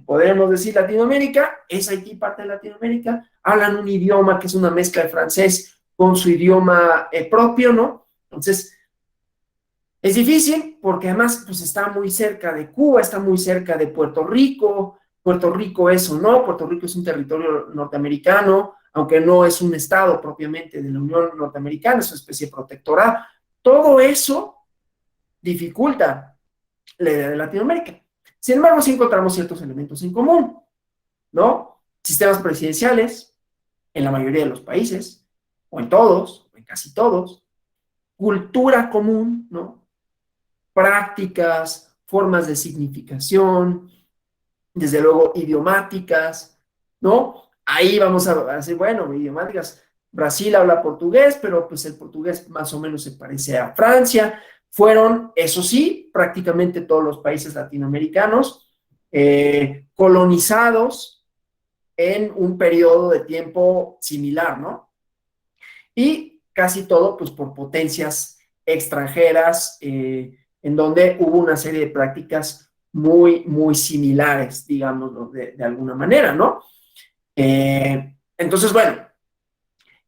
podríamos decir Latinoamérica, es Haití parte de Latinoamérica, hablan un idioma que es una mezcla de francés con su idioma propio, ¿no? Entonces, es difícil porque además pues, está muy cerca de Cuba, está muy cerca de Puerto Rico es o no, Puerto Rico es un territorio norteamericano, aunque no es un estado propiamente de la Unión Norteamericana, es una especie protectorada. Todo eso dificulta la idea de Latinoamérica. Sin embargo, sí encontramos ciertos elementos en común, ¿no? Sistemas presidenciales en la mayoría de los países, o en todos, o en casi todos, cultura común, ¿no? Prácticas, formas de significación, desde luego idiomáticas, ¿no? Ahí vamos a decir, bueno, idiomáticas, Brasil habla portugués, pero pues el portugués más o menos se parece a Francia. Fueron, eso sí, prácticamente todos los países latinoamericanos colonizados en un periodo de tiempo similar, ¿no? Y casi todo, pues, por potencias extranjeras, en donde hubo una serie de prácticas muy similares, digamos, de alguna manera, ¿no? Entonces, bueno,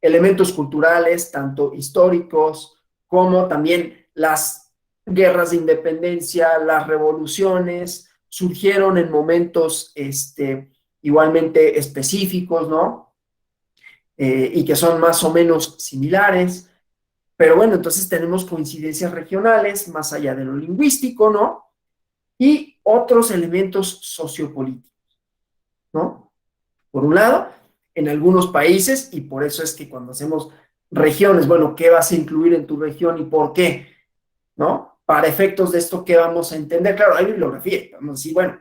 elementos culturales, tanto históricos como también las guerras de independencia, las revoluciones, surgieron en momentos igualmente específicos, ¿no? Y que son más o menos similares. Pero bueno, entonces tenemos coincidencias regionales más allá de lo lingüístico, ¿no? Y otros elementos sociopolíticos, ¿no? Por un lado, en algunos países, y por eso es que cuando hacemos regiones, bueno, ¿qué vas a incluir en tu región y por qué? ¿No? Para efectos de esto, ¿qué vamos a entender? Claro, hay bibliografía, vamos a decir, bueno,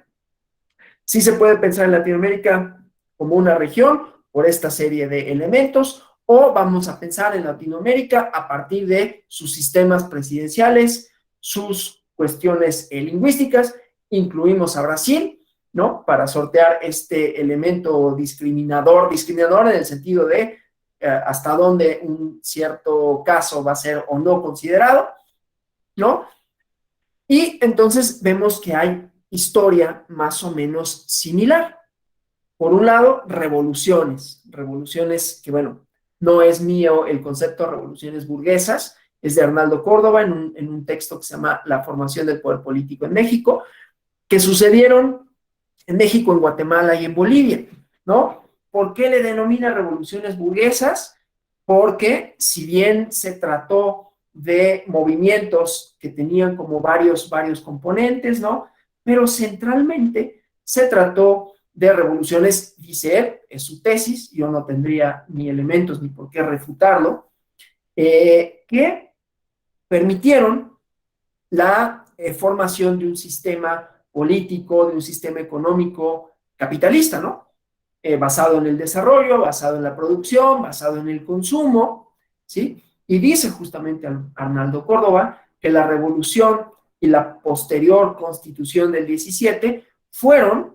sí se puede pensar en Latinoamérica como una región por esta serie de elementos, o vamos a pensar en Latinoamérica a partir de sus sistemas presidenciales, sus cuestiones lingüísticas, incluimos a Brasil, ¿no? Para sortear este elemento discriminador en el sentido de hasta dónde un cierto caso va a ser o no considerado, ¿no? Y entonces vemos que hay historia más o menos similar. Por un lado, revoluciones que, bueno, no es mío el concepto de revoluciones burguesas, es de Arnaldo Córdoba en un texto que se llama La formación del poder político en México, que sucedieron en México, en Guatemala y en Bolivia, ¿no? ¿Por qué le denomina revoluciones burguesas? Porque si bien se trató de movimientos que tenían como varios componentes, ¿no? Pero centralmente se trató de revoluciones, dice él, es su tesis, yo no tendría ni elementos ni por qué refutarlo, que permitieron la formación de un sistema político, de un sistema económico capitalista, ¿no? Basado en el desarrollo, basado en la producción, basado en el consumo, ¿sí? Y dice justamente Arnaldo Córdoba que la revolución y la posterior constitución del 17 fueron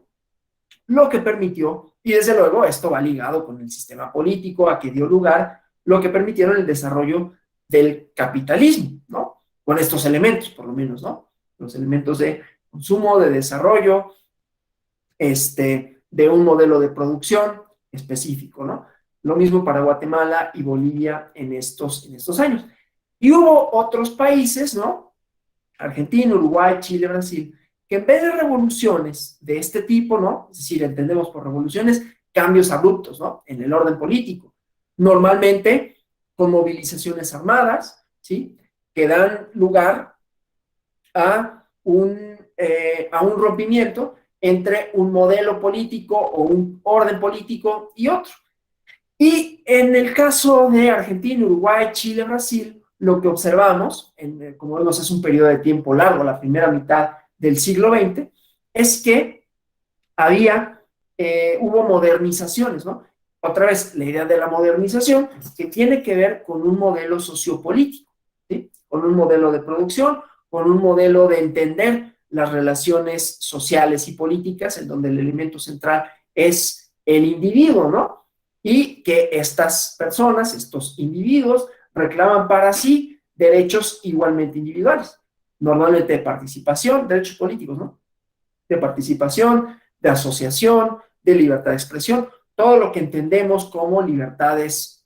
lo que permitió, y desde luego esto va ligado con el sistema político a que dio lugar, lo que permitieron el desarrollo del capitalismo, ¿no? Con estos elementos, por lo menos, ¿no? Los elementos de consumo, de desarrollo, de un modelo de producción específico, ¿no? Lo mismo para Guatemala y Bolivia en estos años. Y hubo otros países, ¿no? Argentina, Uruguay, Chile, Brasil, que en vez de revoluciones de este tipo, ¿no? Es decir, entendemos por revoluciones cambios abruptos, ¿no? En el orden político. Normalmente con movilizaciones armadas, ¿sí? Que dan lugar a un rompimiento entre un modelo político o un orden político y otro. Y en el caso de Argentina, Uruguay, Chile, Brasil, lo que observamos, como vemos es un periodo de tiempo largo, la primera mitad del siglo XX, es que hubo modernizaciones, ¿no? Otra vez, la idea de la modernización que tiene que ver con un modelo sociopolítico, ¿sí? Con un modelo de producción, con un modelo de entender las relaciones sociales y políticas, en donde el elemento central es el individuo, ¿no? Y que estas personas, estos individuos, reclaman para sí derechos igualmente individuales, normalmente de participación, derechos políticos, ¿no? De participación, de asociación, de libertad de expresión, todo lo que entendemos como libertades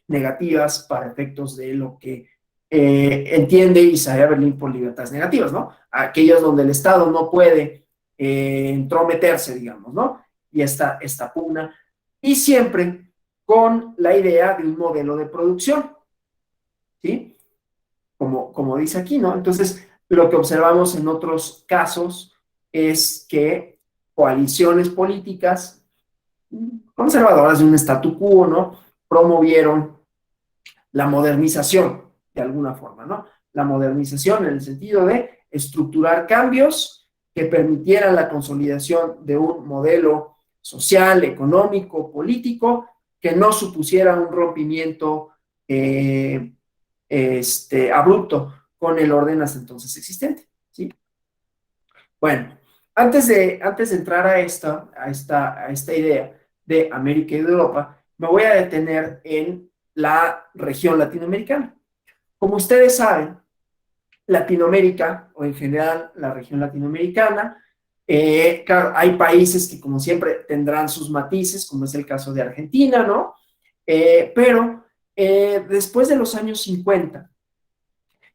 negativas para efectos de lo que entiende Isaiah Berlin por libertades negativas, ¿no? Aquellas donde el Estado no puede entrometerse, digamos, ¿no? Y esta pugna, y siempre con la idea de un modelo de producción, ¿sí? Como dice aquí, ¿no? Entonces, Lo que observamos en otros casos es que coaliciones políticas conservadoras de un statu quo, ¿no? Promovieron la modernización, de alguna forma, ¿no? La modernización en el sentido de estructurar cambios que permitieran la consolidación de un modelo social, económico, político, que no supusiera un rompimiento abrupto con el orden hasta entonces existente, ¿sí? Bueno, antes de entrar a esta idea de América y de Europa, me voy a detener en la región latinoamericana. Como ustedes saben, Latinoamérica, o en general la región latinoamericana, claro, hay países que como siempre tendrán sus matices, como es el caso de Argentina, ¿no? Pero después de los años 50,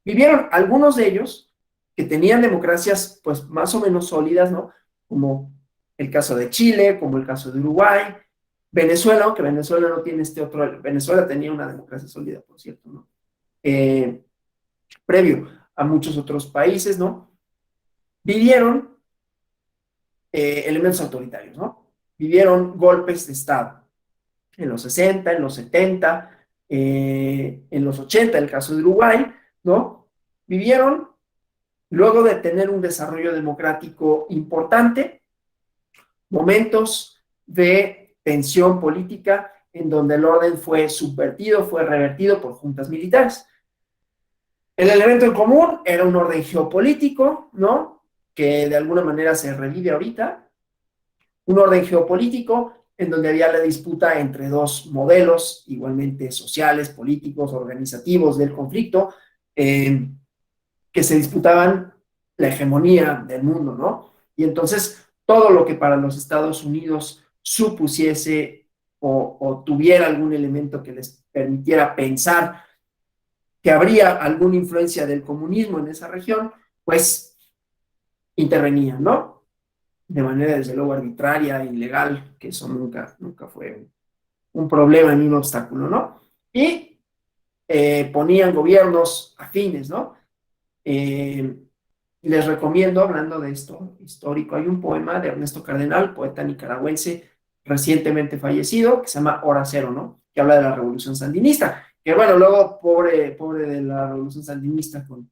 vivieron algunos de ellos que tenían democracias pues más o menos sólidas, ¿no? Como el caso de Chile, como el caso de Uruguay, Venezuela, aunque Venezuela no tiene este otro, Venezuela tenía una democracia sólida, por cierto, ¿no? Previo a muchos otros países, ¿no? Vivieron elementos autoritarios, ¿no? Vivieron golpes de Estado en los 60, en los 70, en los 80, el caso de Uruguay, ¿no? Vivieron, luego de tener un desarrollo democrático importante, momentos de tensión política en donde el orden fue subvertido, fue revertido por juntas militares. El elemento en común era un orden geopolítico, ¿no? Que de alguna manera se revive ahorita, un orden geopolítico en donde había la disputa entre dos modelos, igualmente sociales, políticos, organizativos del conflicto, que se disputaban la hegemonía del mundo, ¿no? Y entonces todo lo que para los Estados Unidos supusiese o tuviera algún elemento que les permitiera pensar que habría alguna influencia del comunismo en esa región, pues intervenían, ¿no? De manera desde luego arbitraria, ilegal, que eso nunca fue un problema ni un obstáculo, ¿no? Y ponían gobiernos afines, ¿no? Les recomiendo, hablando de esto histórico, hay un poema de Ernesto Cardenal, poeta nicaragüense recientemente fallecido, que se llama Hora Cero, ¿no? Que habla de la revolución sandinista. Que bueno, luego, pobre de la revolución sandinista con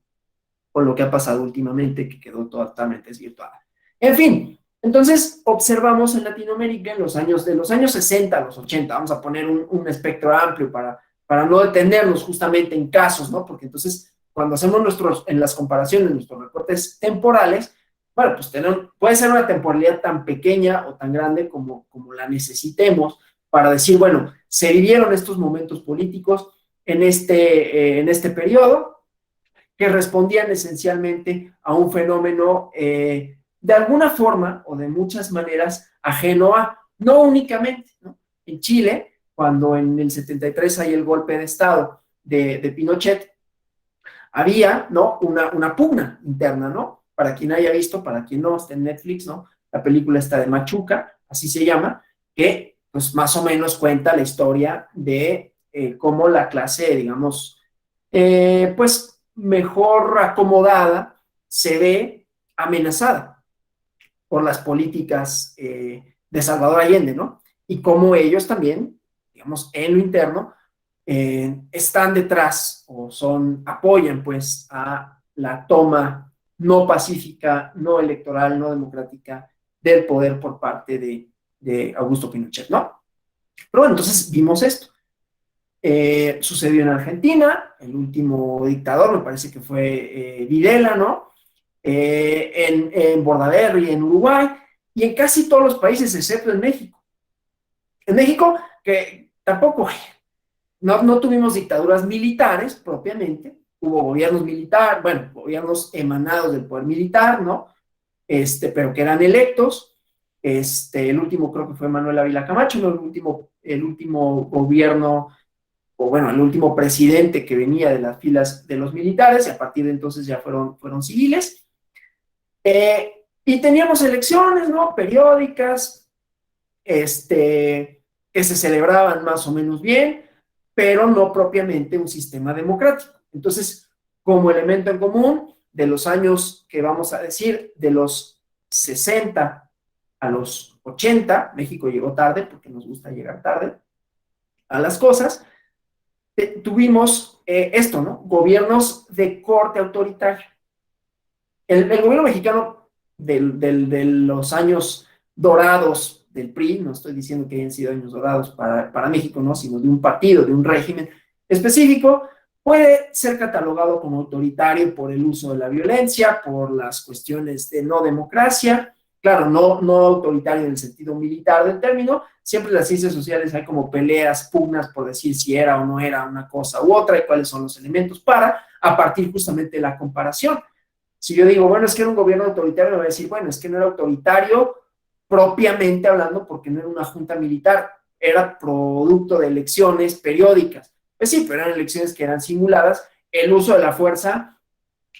lo que ha pasado últimamente, que quedó totalmente desvirtuada. En fin, entonces observamos en Latinoamérica de los años 60 a los 80, vamos a poner un espectro amplio para no detenernos justamente en casos, ¿no? Porque entonces cuando hacemos en las comparaciones, nuestros recortes temporales, bueno, pues puede ser una temporalidad tan pequeña o tan grande como la necesitemos para decir, bueno, se vivieron estos momentos políticos en este periodo que respondían esencialmente a un fenómeno de alguna forma o de muchas maneras ajeno a, no únicamente, ¿no? En Chile, cuando en el 73 hay el golpe de Estado de Pinochet, había, ¿no? Una pugna interna, ¿no? Para quien haya visto, para quien no, está en Netflix, ¿no? La película está de Machuca, así se llama, que pues más o menos cuenta la historia de cómo la clase, digamos, pues mejor acomodada se ve amenazada por las políticas de Salvador Allende, ¿no? Y cómo ellos también, digamos, en lo interno, están detrás o apoyan pues a la toma no pacífica, no electoral, no democrática del poder por parte de Augusto Pinochet, ¿no? Pero bueno, entonces vimos esto. Sucedió en Argentina, el último dictador me parece que fue Videla, ¿no? En Bordaberry, en Uruguay, y en casi todos los países, excepto en México. En México, que tampoco no tuvimos dictaduras militares propiamente, hubo gobiernos militares, bueno, gobiernos emanados del poder militar, ¿no? Pero que eran electos. El último creo que fue Manuel Ávila Camacho, ¿no? El último gobierno, o bueno, el último presidente que venía de las filas de los militares, y a partir de entonces ya fueron civiles. Y teníamos elecciones, ¿no? Periódicas, que se celebraban más o menos bien, pero no propiamente un sistema democrático. Entonces, como elemento en común, de los años que vamos a decir, de los 60 a los 80, México llegó tarde porque nos gusta llegar tarde a las cosas, tuvimos esto, ¿no? Gobiernos de corte autoritario. El gobierno mexicano de los años dorados del PRI, no estoy diciendo que hayan sido años dorados para México, ¿no? Sino de un partido, de un régimen específico, puede ser catalogado como autoritario por el uso de la violencia, por las cuestiones de no democracia, claro, no autoritario en el sentido militar del término, siempre en las ciencias sociales hay como peleas, pugnas por decir si era o no era una cosa u otra y cuáles son los elementos para, a partir justamente de la comparación. Si yo digo, bueno, es que era un gobierno autoritario, me voy a decir, bueno, es que no era autoritario propiamente hablando porque no era una junta militar, era producto de elecciones periódicas. Pues sí, pero eran elecciones que eran simuladas, el uso de la fuerza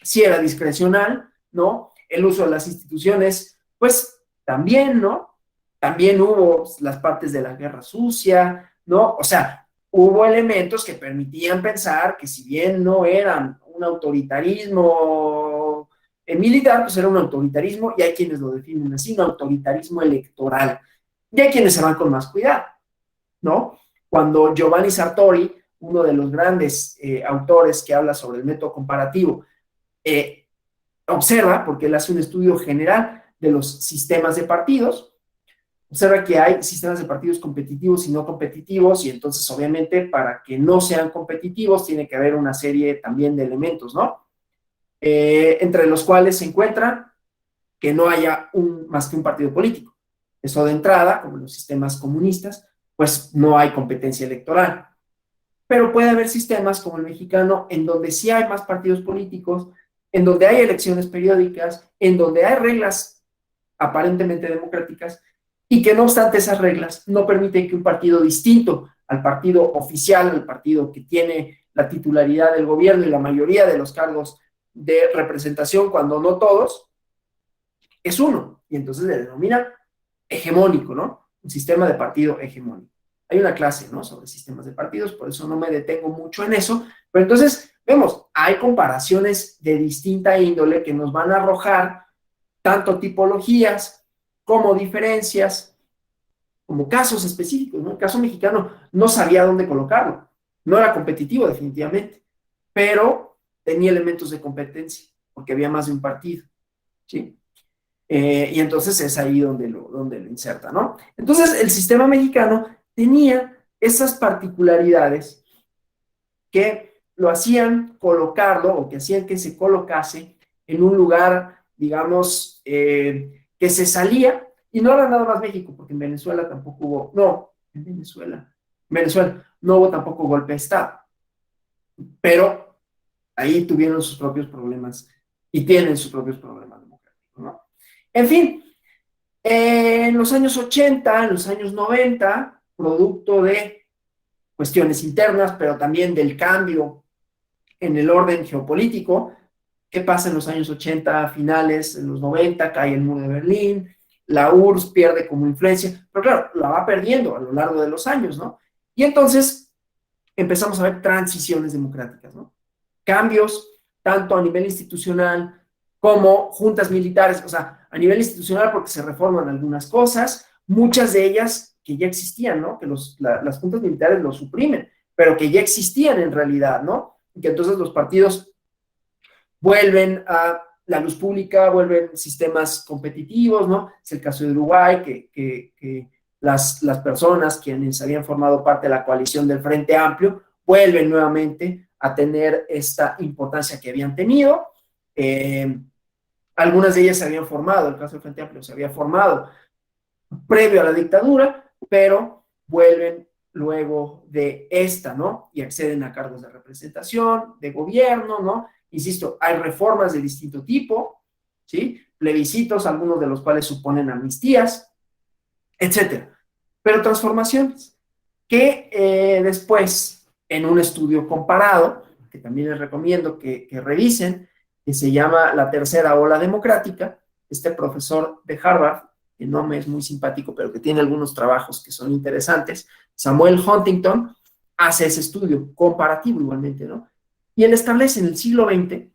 sí era discrecional, ¿no? El uso de las instituciones, pues también, ¿no? También hubo las partes de la guerra sucia, ¿no? O sea, hubo elementos que permitían pensar que si bien no eran un autoritarismo militar, pues era un autoritarismo, y hay quienes lo definen así, un autoritarismo electoral. Y hay quienes se van con más cuidado, ¿no? Cuando Giovanni Sartori, uno de los grandes autores que habla sobre el método comparativo, observa, porque él hace un estudio general de los sistemas de partidos, observa que hay sistemas de partidos competitivos y no competitivos, y entonces obviamente para que no sean competitivos tiene que haber una serie también de elementos, ¿no? Entre los cuales se encuentra que no haya más que un partido político. Eso de entrada, como en los sistemas comunistas, pues no hay competencia electoral. Pero puede haber sistemas como el mexicano en donde sí hay más partidos políticos, en donde hay elecciones periódicas, en donde hay reglas aparentemente democráticas y que no obstante esas reglas no permiten que un partido distinto al partido oficial, al partido que tiene la titularidad del gobierno y la mayoría de los cargos de representación, cuando no todos, es uno, y entonces se denomina hegemónico, ¿no? Un sistema de partido hegemónico. Hay una clase, ¿no? Sobre sistemas de partidos, por eso no me detengo mucho en eso, pero entonces vemos, hay comparaciones de distinta índole que nos van a arrojar tanto tipologías como diferencias, como casos específicos, ¿no? El caso mexicano no sabía dónde colocarlo, no era competitivo definitivamente, pero tenía elementos de competencia, porque había más de un partido, ¿sí? Y entonces es ahí donde lo inserta, ¿no? Entonces el sistema mexicano tenía esas particularidades que lo hacían colocarlo o que hacían que se colocase en un lugar, digamos, que se salía, y no era nada más México, porque en Venezuela tampoco hubo, no, en Venezuela no hubo tampoco golpe de Estado, pero ahí tuvieron sus propios problemas y tienen sus propios problemas democráticos, ¿no? En fin, en los años 80, en los años 90, producto de cuestiones internas, pero también del cambio en el orden geopolítico. ¿Qué pasa en los años 80, finales, en los 90? Cae el muro de Berlín, la URSS pierde como influencia, pero claro, la va perdiendo a lo largo de los años, ¿no? Y entonces empezamos a ver transiciones democráticas, ¿no? Cambios, tanto a nivel institucional como juntas militares, o sea, a nivel institucional porque se reforman algunas cosas, muchas de ellas que ya existían, ¿no? Que las juntas militares lo suprimen, pero que ya existían en realidad, ¿no? Y que entonces los partidos vuelven a la luz pública, vuelven sistemas competitivos, ¿no? Es el caso de Uruguay, que las personas quienes habían formado parte de la coalición del Frente Amplio vuelven nuevamente a tener esta importancia que habían tenido. Algunas de ellas se habían formado, el caso del Frente Amplio se había formado previo a la dictadura, pero vuelven luego de esta, ¿no? Y acceden a cargos de representación, de gobierno, ¿no? Insisto, hay reformas de distinto tipo, ¿sí? Plebiscitos, algunos de los cuales suponen amnistías, etcétera. Pero transformaciones que después, en un estudio comparado, que también les recomiendo que revisen, que se llama La Tercera Ola Democrática, este profesor de Harvard, que no me es muy simpático, pero que tiene algunos trabajos que son interesantes, Samuel Huntington, hace ese estudio comparativo igualmente, ¿no? Y él establece en el siglo XX,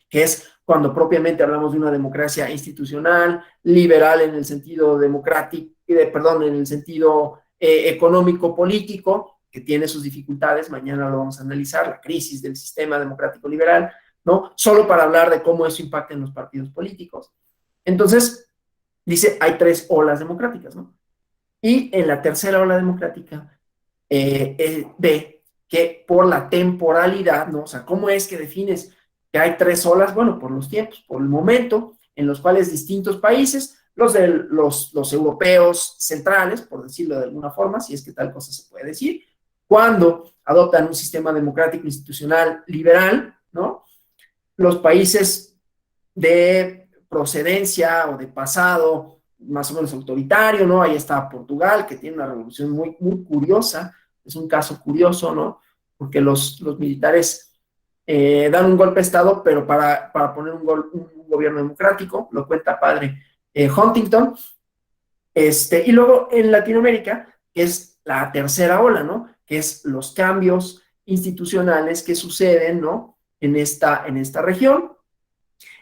que es cuando propiamente hablamos de una democracia institucional, liberal en el sentido democrático, perdón, en el sentido económico-político, que tiene sus dificultades, mañana lo vamos a analizar, la crisis del sistema democrático liberal, ¿no? Solo para hablar de cómo eso impacta en los partidos políticos. Entonces, dice, hay tres olas democráticas, ¿no? Y en la tercera ola democrática ve que por la temporalidad, ¿no? O sea, ¿cómo es que defines que hay tres olas? Bueno, por los tiempos, por el momento en los cuales distintos países, los europeos centrales, por decirlo de alguna forma, si es que tal cosa se puede decir, cuando adoptan un sistema democrático institucional liberal, ¿no? Los países de procedencia o de pasado más o menos autoritario, ¿no? Ahí está Portugal, que tiene una revolución muy, muy curiosa, es un caso curioso, ¿no? Porque los militares dan un golpe de Estado, pero para poner un gobierno democrático, lo cuenta padre Huntington. Y luego en Latinoamérica, que es la tercera ola, ¿no? Que es los cambios institucionales que suceden, ¿no? En esta región,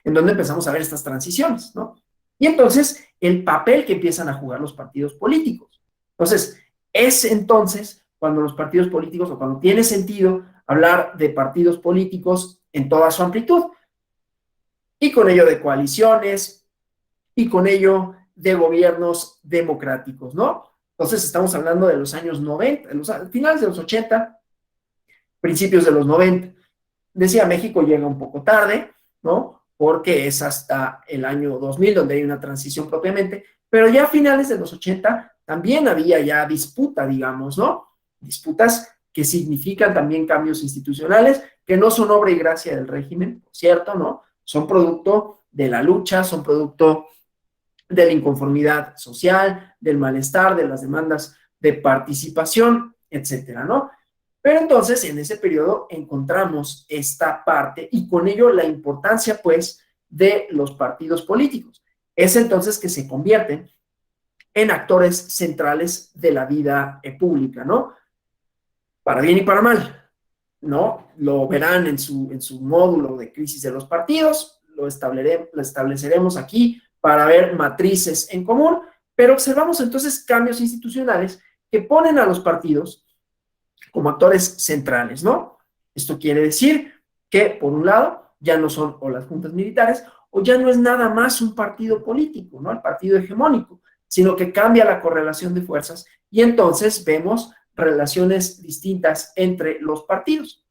en donde empezamos a ver estas transiciones, ¿no? Y entonces, el papel que empiezan a jugar los partidos políticos. Entonces, es entonces cuando los partidos políticos, o cuando tiene sentido hablar de partidos políticos en toda su amplitud, y con ello de coaliciones, y con ello de gobiernos democráticos, ¿no? Entonces, estamos hablando de los años 90, finales de los 80, principios de los 90. Decía, México llega un poco tarde, ¿no? Porque es hasta el año 2000 donde hay una transición propiamente, pero ya a finales de los 80 también había ya disputa, digamos, ¿no? Disputas que significan también cambios institucionales, que no son obra y gracia del régimen, por cierto, ¿no? Son producto de la lucha, son producto de la inconformidad social, del malestar, de las demandas de participación, etcétera, ¿no? Pero entonces, en ese periodo encontramos esta parte y con ello la importancia, pues, de los partidos políticos. Es entonces que se convierten en actores centrales de la vida pública, ¿no? Para bien y para mal, ¿no? Lo verán en su módulo de crisis de los partidos, lo estableceremos aquí para ver matrices en común, pero observamos entonces cambios institucionales que ponen a los partidos como actores centrales, ¿no? Esto quiere decir que, por un lado, ya no son o las juntas militares, o ya no es nada más un partido político, ¿no? El partido hegemónico, sino que cambia la correlación de fuerzas y entonces vemos relaciones distintas entre los partidos.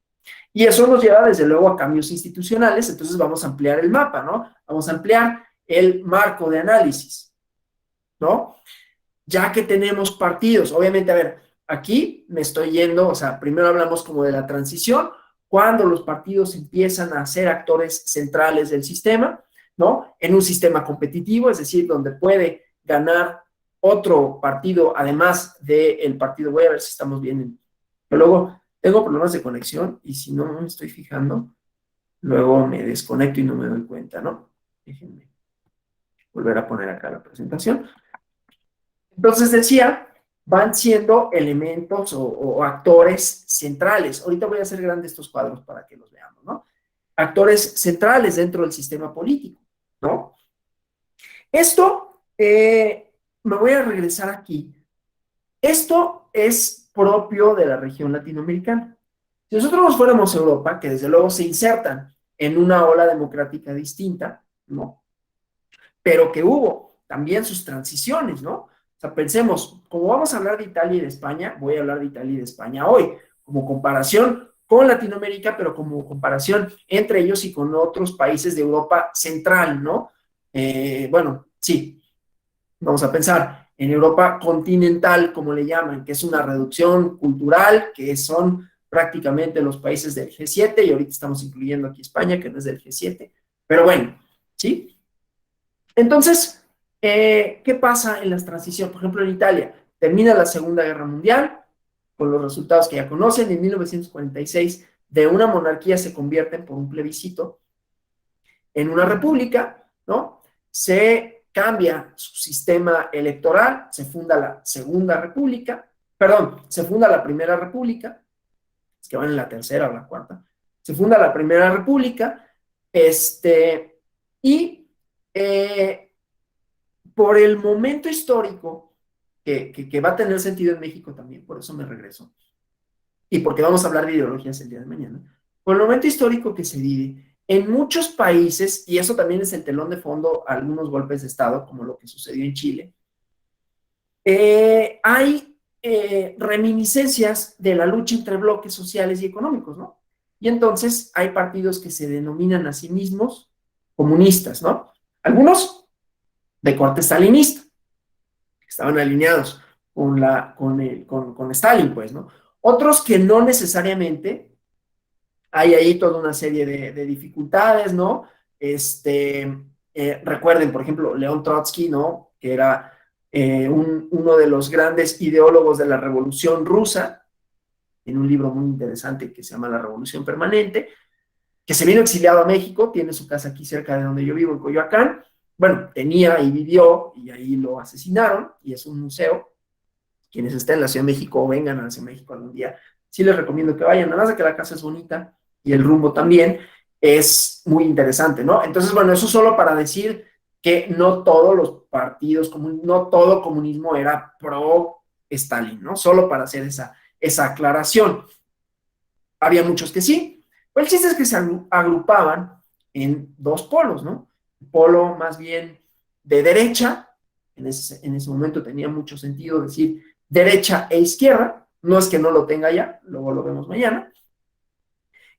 Y eso nos lleva, desde luego, a cambios institucionales, entonces vamos a ampliar el mapa, ¿no? Vamos a ampliar el marco de análisis, ¿no? Ya que tenemos partidos, obviamente, a ver, aquí me estoy yendo, o sea, primero hablamos como de la transición, cuando los partidos empiezan a ser actores centrales del sistema, ¿no? En un sistema competitivo, es decir, donde puede ganar otro partido, además del partido, voy a ver si estamos bien, pero luego tengo problemas de conexión y si no me estoy fijando, luego me desconecto y no me doy cuenta, ¿no? Déjenme volver a poner acá la presentación. Entonces decía, van siendo elementos o actores centrales. Ahorita voy a hacer grandes estos cuadros para que los veamos, ¿no? Actores centrales dentro del sistema político, ¿no? Esto, me voy a regresar aquí. Esto es propio de la región latinoamericana. Si nosotros nos fuéramos a Europa, que desde luego se insertan en una ola democrática distinta, ¿no? Pero que hubo también sus transiciones, ¿no? O sea, pensemos, como vamos a hablar de Italia y de España, voy a hablar de Italia y de España hoy, como comparación con Latinoamérica, pero como comparación entre ellos y con otros países de Europa central, ¿no? Bueno, sí, vamos a pensar en Europa continental, como le llaman, que es una reducción cultural, que son prácticamente los países del G7, y ahorita estamos incluyendo aquí España, que no es del G7, pero bueno, ¿sí? Entonces, ¿qué pasa en las transiciones? Por ejemplo, en Italia, termina la Segunda Guerra Mundial, con los resultados que ya conocen, en 1946 de una monarquía se convierten por un plebiscito en una república, ¿no? Se cambia su sistema electoral, se funda la Segunda República, perdón, se funda la Primera República, es que van en la tercera o la cuarta, se funda la Primera República, Y por el momento histórico que va a tener sentido en México también, por eso me regreso, y porque vamos a hablar de ideologías el día de mañana, por el momento histórico que se vive, en muchos países, y eso también es el telón de fondo a algunos golpes de Estado, como lo que sucedió en Chile, hay reminiscencias de la lucha entre bloques sociales y económicos, ¿no? Y entonces hay partidos que se denominan a sí mismos comunistas, ¿no? Algunos de corte stalinista, que estaban alineados con Stalin, pues, ¿no? Otros que no necesariamente, hay ahí toda una serie de dificultades, ¿no? Recuerden, por ejemplo, León Trotsky, ¿no? Que era uno de los grandes ideólogos de la Revolución Rusa, en un libro muy interesante que se llama La Revolución Permanente, que se vino exiliado a México, tiene su casa aquí cerca de donde yo vivo, en Coyoacán. Bueno, tenía y vivió, y ahí lo asesinaron, y es un museo. Quienes estén en la Ciudad de México o vengan a la Ciudad de México algún día, sí les recomiendo que vayan, nada más de que la casa es bonita y el rumbo también es muy interesante, ¿no? Entonces, bueno, eso solo para decir que no todos los partidos, no todo comunismo era pro Stalin, ¿no? Solo para hacer esa aclaración. Había muchos que sí. Pues el chiste es que se agrupaban en dos polos, ¿no? El polo más bien de derecha, en ese momento tenía mucho sentido decir derecha e izquierda, no es que no lo tenga ya, luego lo vemos mañana,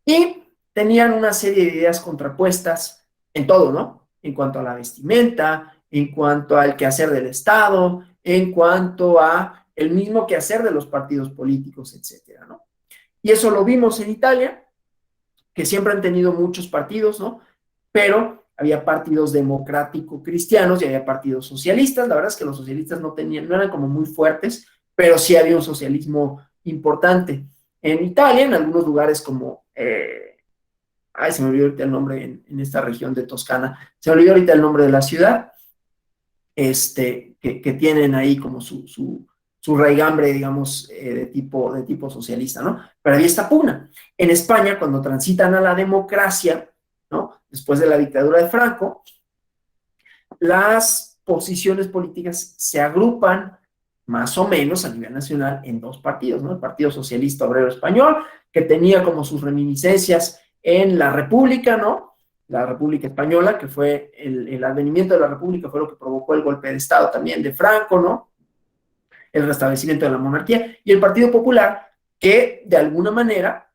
y tenían una serie de ideas contrapuestas en todo, ¿no? En cuanto a la vestimenta, en cuanto al quehacer del Estado, en cuanto a el mismo quehacer de los partidos políticos, etcétera, ¿no? Y eso lo vimos en Italia, que siempre han tenido muchos partidos, ¿no? Pero había partidos democrático-cristianos y había partidos socialistas. La verdad es que los socialistas no eran como muy fuertes, pero sí había un socialismo importante. En Italia, en algunos lugares como, se me olvidó ahorita el nombre en esta región de Toscana, se me olvidó ahorita el nombre de la ciudad, que tienen ahí como su raigambre, digamos, de tipo socialista, ¿no? Pero había esta pugna. En España, cuando transitan a la democracia, ¿no? Después de la dictadura de Franco, las posiciones políticas se agrupan más o menos a nivel nacional en dos partidos, ¿no? El Partido Socialista Obrero Español, que tenía como sus reminiscencias en la República, ¿no? La República Española, que fue el advenimiento de la República, fue lo que provocó el golpe de Estado también de Franco, ¿no? El restablecimiento de la monarquía, y el Partido Popular, que de alguna manera,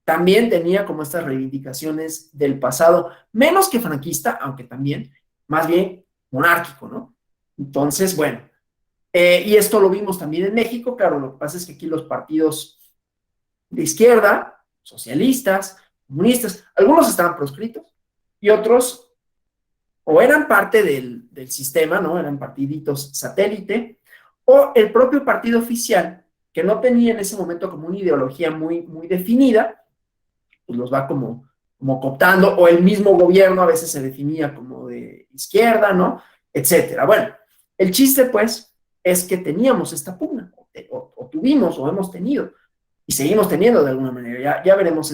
también tenía como estas reivindicaciones del pasado, menos que franquista, aunque también, más bien monárquico, ¿no? Entonces, bueno, y esto lo vimos también en México, claro, lo que pasa es que aquí los partidos de izquierda, socialistas, comunistas, algunos estaban proscritos y otros o eran parte del sistema, ¿no? Eran partiditos satélite, o el propio partido oficial, que no tenía en ese momento como una ideología muy, muy definida, pues los va como cooptando, o el mismo gobierno a veces se definía como de izquierda, ¿no? Etcétera. Bueno, el chiste, pues, es que teníamos esta pugna, o tuvimos, o hemos tenido, y seguimos teniendo de alguna manera. Ya veremos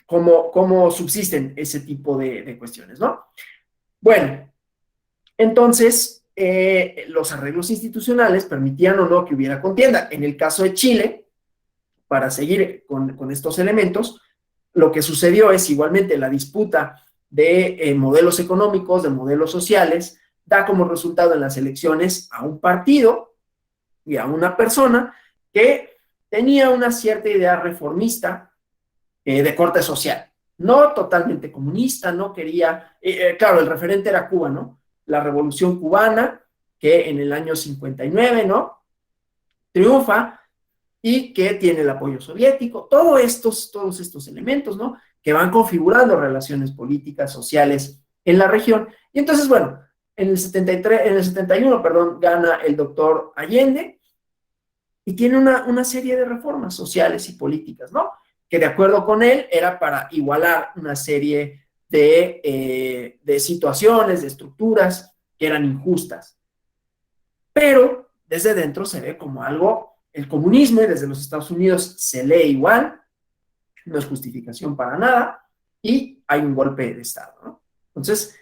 cómo subsisten ese tipo de cuestiones, ¿no? Bueno, entonces, los arreglos institucionales permitían o no que hubiera contienda. En el caso de Chile, para seguir con estos elementos, lo que sucedió es igualmente la disputa de modelos económicos, de modelos sociales, da como resultado en las elecciones a un partido y a una persona que tenía una cierta idea reformista de corte social. No totalmente comunista, no quería, claro, el referente era Cuba, ¿no? La revolución cubana, que en el año 59, ¿no? Triunfa y que tiene el apoyo soviético, todos estos elementos, ¿no? Que van configurando relaciones políticas, sociales en la región. Y entonces, bueno, en el 71, perdón, gana el doctor Allende y tiene una serie de reformas sociales y políticas, ¿no? Que de acuerdo con él era para igualar una serie de situaciones, de estructuras que eran injustas. Pero desde dentro se ve como algo, el comunismo y desde los Estados Unidos se lee igual, no es justificación para nada, y hay un golpe de Estado, ¿no? Entonces,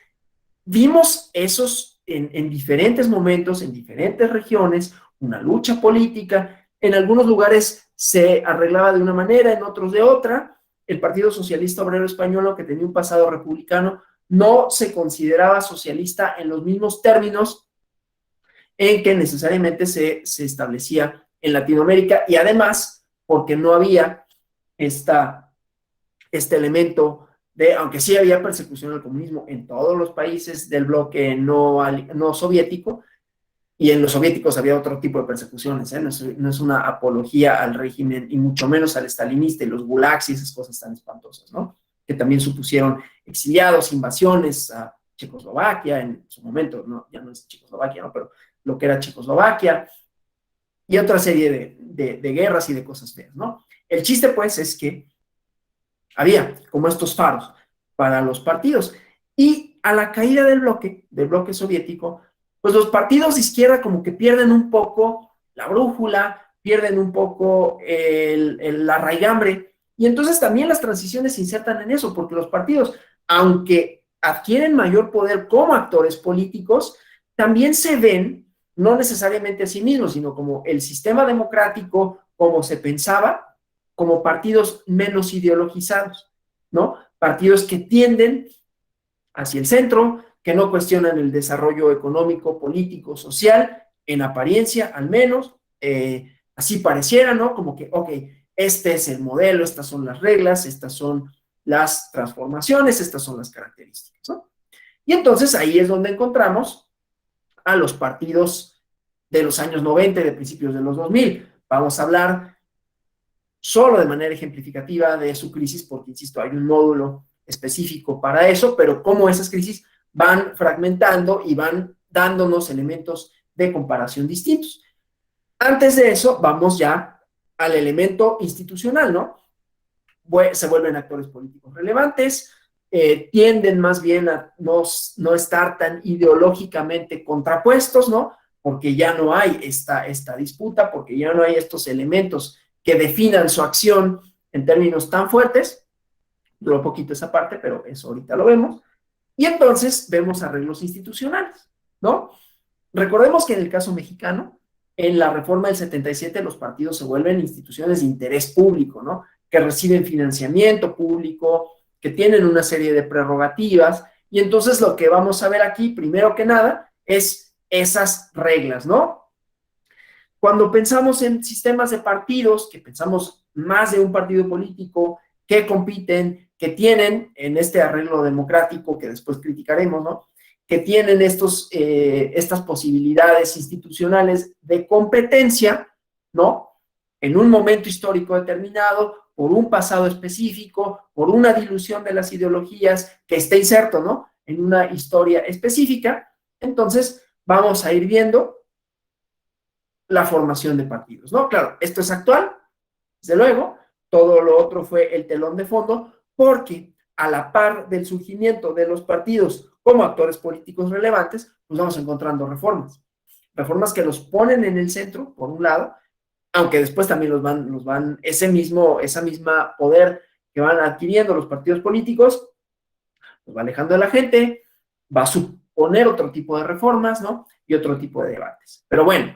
vimos esos en diferentes momentos, en diferentes regiones, una lucha política. En algunos lugares se arreglaba de una manera, en otros de otra. El Partido Socialista Obrero Español, aunque tenía un pasado republicano, no se consideraba socialista en los mismos términos en que necesariamente se establecía en Latinoamérica, y además porque no había este elemento de, aunque sí había persecución al comunismo en todos los países del bloque no soviético, y en los soviéticos había otro tipo de persecuciones, ¿eh? No es una apología al régimen, y mucho menos al stalinista y los gulags y esas cosas tan espantosas, ¿no? Que también supusieron exiliados, invasiones a Checoslovaquia en su momento, no, ya no es Checoslovaquia, ¿no? Pero lo que era Checoslovaquia, y otra serie de guerras y de cosas feas, ¿no? El chiste, pues, es que había como estos faros para los partidos. Y a la caída del bloque soviético, pues los partidos de izquierda como que pierden un poco la brújula, pierden un poco la raigambre, y entonces también las transiciones se insertan en eso, porque los partidos, aunque adquieren mayor poder como actores políticos, también se ven, no necesariamente a sí mismos, sino como el sistema democrático, como se pensaba, como partidos menos ideologizados, ¿no? Partidos que tienden hacia el centro, que no cuestionan el desarrollo económico, político, social, en apariencia al menos, así pareciera, ¿no? Como que, ok, este es el modelo, estas son las reglas, estas son las transformaciones, estas son las características, ¿no? Y entonces ahí es donde encontramos a los partidos de los años 90 y de principios de los 2000. Vamos a hablar solo de manera ejemplificativa de su crisis, porque, insisto, hay un módulo específico para eso, pero cómo esas crisis van fragmentando y van dándonos elementos de comparación distintos. Antes de eso, vamos ya al elemento institucional, ¿no? Se vuelven actores políticos relevantes, tienden más bien a no estar tan ideológicamente contrapuestos, ¿no? Porque ya no hay esta disputa, porque ya no hay estos elementos que definan su acción en términos tan fuertes. Duró poquito esa parte, pero eso ahorita lo vemos. Y entonces vemos arreglos institucionales, ¿no? Recordemos que en el caso mexicano, en la reforma del 77, los partidos se vuelven instituciones de interés público, ¿no? Que reciben financiamiento público, que tienen una serie de prerrogativas, y entonces lo que vamos a ver aquí, primero que nada, es esas reglas, ¿no? Cuando pensamos en sistemas de partidos, que pensamos más de un partido político que compiten, que tienen en este arreglo democrático que después criticaremos, ¿no? Que tienen estas posibilidades institucionales de competencia, ¿no? En un momento histórico determinado, por un pasado específico, por una dilución de las ideologías que está inserto, ¿no? En una historia específica. Entonces, vamos a ir viendo la formación de partidos, ¿no? Claro, esto es actual, desde luego, todo lo otro fue el telón de fondo, porque a la par del surgimiento de los partidos como actores políticos relevantes, pues vamos encontrando reformas que los ponen en el centro, por un lado, aunque después también esa misma poder que van adquiriendo los partidos políticos, los va alejando de la gente, va a suponer otro tipo de reformas, ¿no? Y otro tipo de debates. Pero bueno,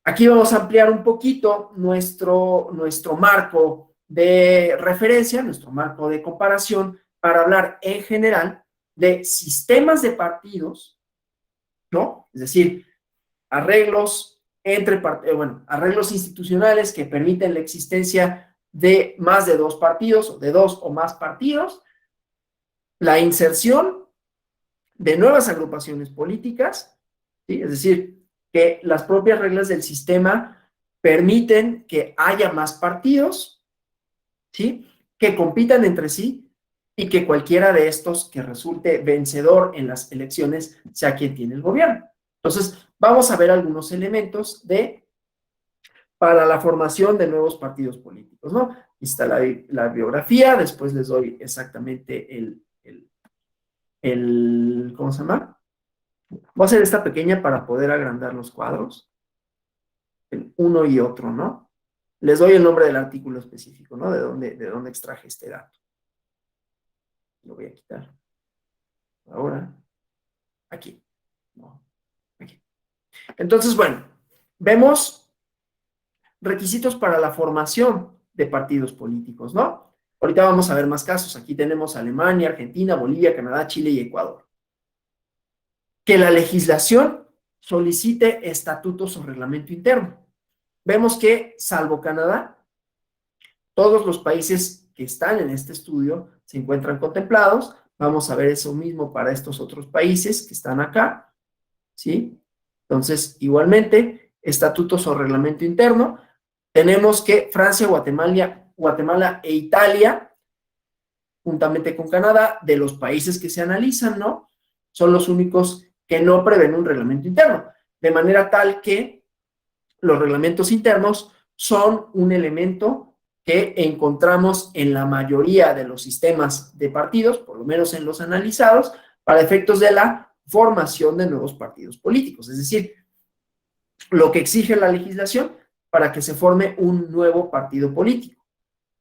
aquí vamos a ampliar un poquito nuestro marco de referencia, nuestro marco de comparación, para hablar en general de sistemas de partidos, ¿no? Es decir, arreglos institucionales que permiten la existencia de más de dos partidos, o de dos o más partidos, la inserción de nuevas agrupaciones políticas, ¿sí? Es decir, que las propias reglas del sistema permiten que haya más partidos, ¿sí? Que compitan entre sí, y que cualquiera de estos que resulte vencedor en las elecciones sea quien tiene el gobierno. Entonces, vamos a ver algunos elementos para la formación de nuevos partidos políticos, ¿no? Aquí está la biografía, después les doy exactamente ¿cómo se llama? Voy a hacer esta pequeña para poder agrandar los cuadros, el uno y otro, ¿no? Les doy el nombre del artículo específico, ¿no? De dónde extraje este dato. Lo voy a quitar. Ahora, aquí. No, aquí. Entonces, bueno, vemos requisitos para la formación de partidos políticos, ¿no? Ahorita vamos a ver más casos. Aquí tenemos Alemania, Argentina, Bolivia, Canadá, Chile y Ecuador. Que la legislación solicite estatutos o reglamento interno. Vemos que, salvo Canadá, todos los países que están en este estudio se encuentran contemplados. Vamos a ver eso mismo para estos otros países que están acá, ¿sí? Entonces, igualmente, estatutos o reglamento interno. Tenemos que Francia, Guatemala e Italia, juntamente con Canadá, de los países que se analizan, ¿no? Son los únicos que no prevén un reglamento interno, de manera tal que los reglamentos internos son un elemento que encontramos en la mayoría de los sistemas de partidos, por lo menos en los analizados, para efectos de la formación de nuevos partidos políticos, es decir, lo que exige la legislación para que se forme un nuevo partido político.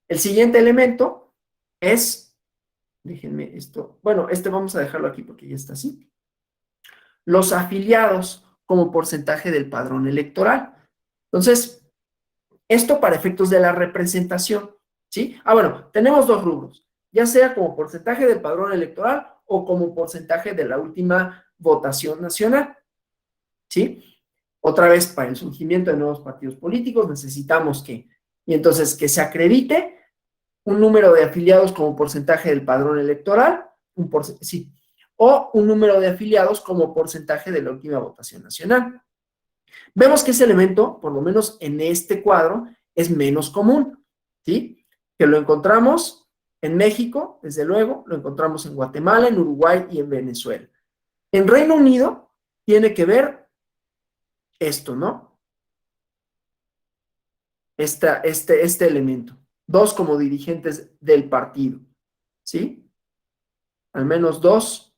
El siguiente elemento es, déjenme esto, bueno, este vamos a dejarlo aquí porque ya está así, los afiliados como porcentaje del padrón electoral. Entonces, esto para efectos de la representación, ¿sí? Bueno, tenemos dos rubros, ya sea como porcentaje del padrón electoral o como porcentaje de la última votación nacional, ¿sí? Otra vez, para el surgimiento de nuevos partidos políticos necesitamos y entonces que se acredite un número de afiliados como porcentaje del padrón electoral, sí, o un número de afiliados como porcentaje de la última votación nacional. Vemos que ese elemento, por lo menos en este cuadro, es menos común, ¿sí? Que lo encontramos en México, desde luego, lo encontramos en Guatemala, en Uruguay y en Venezuela. En Reino Unido tiene que ver esto, ¿no? Este elemento. Dos como dirigentes del partido, ¿sí? Al menos dos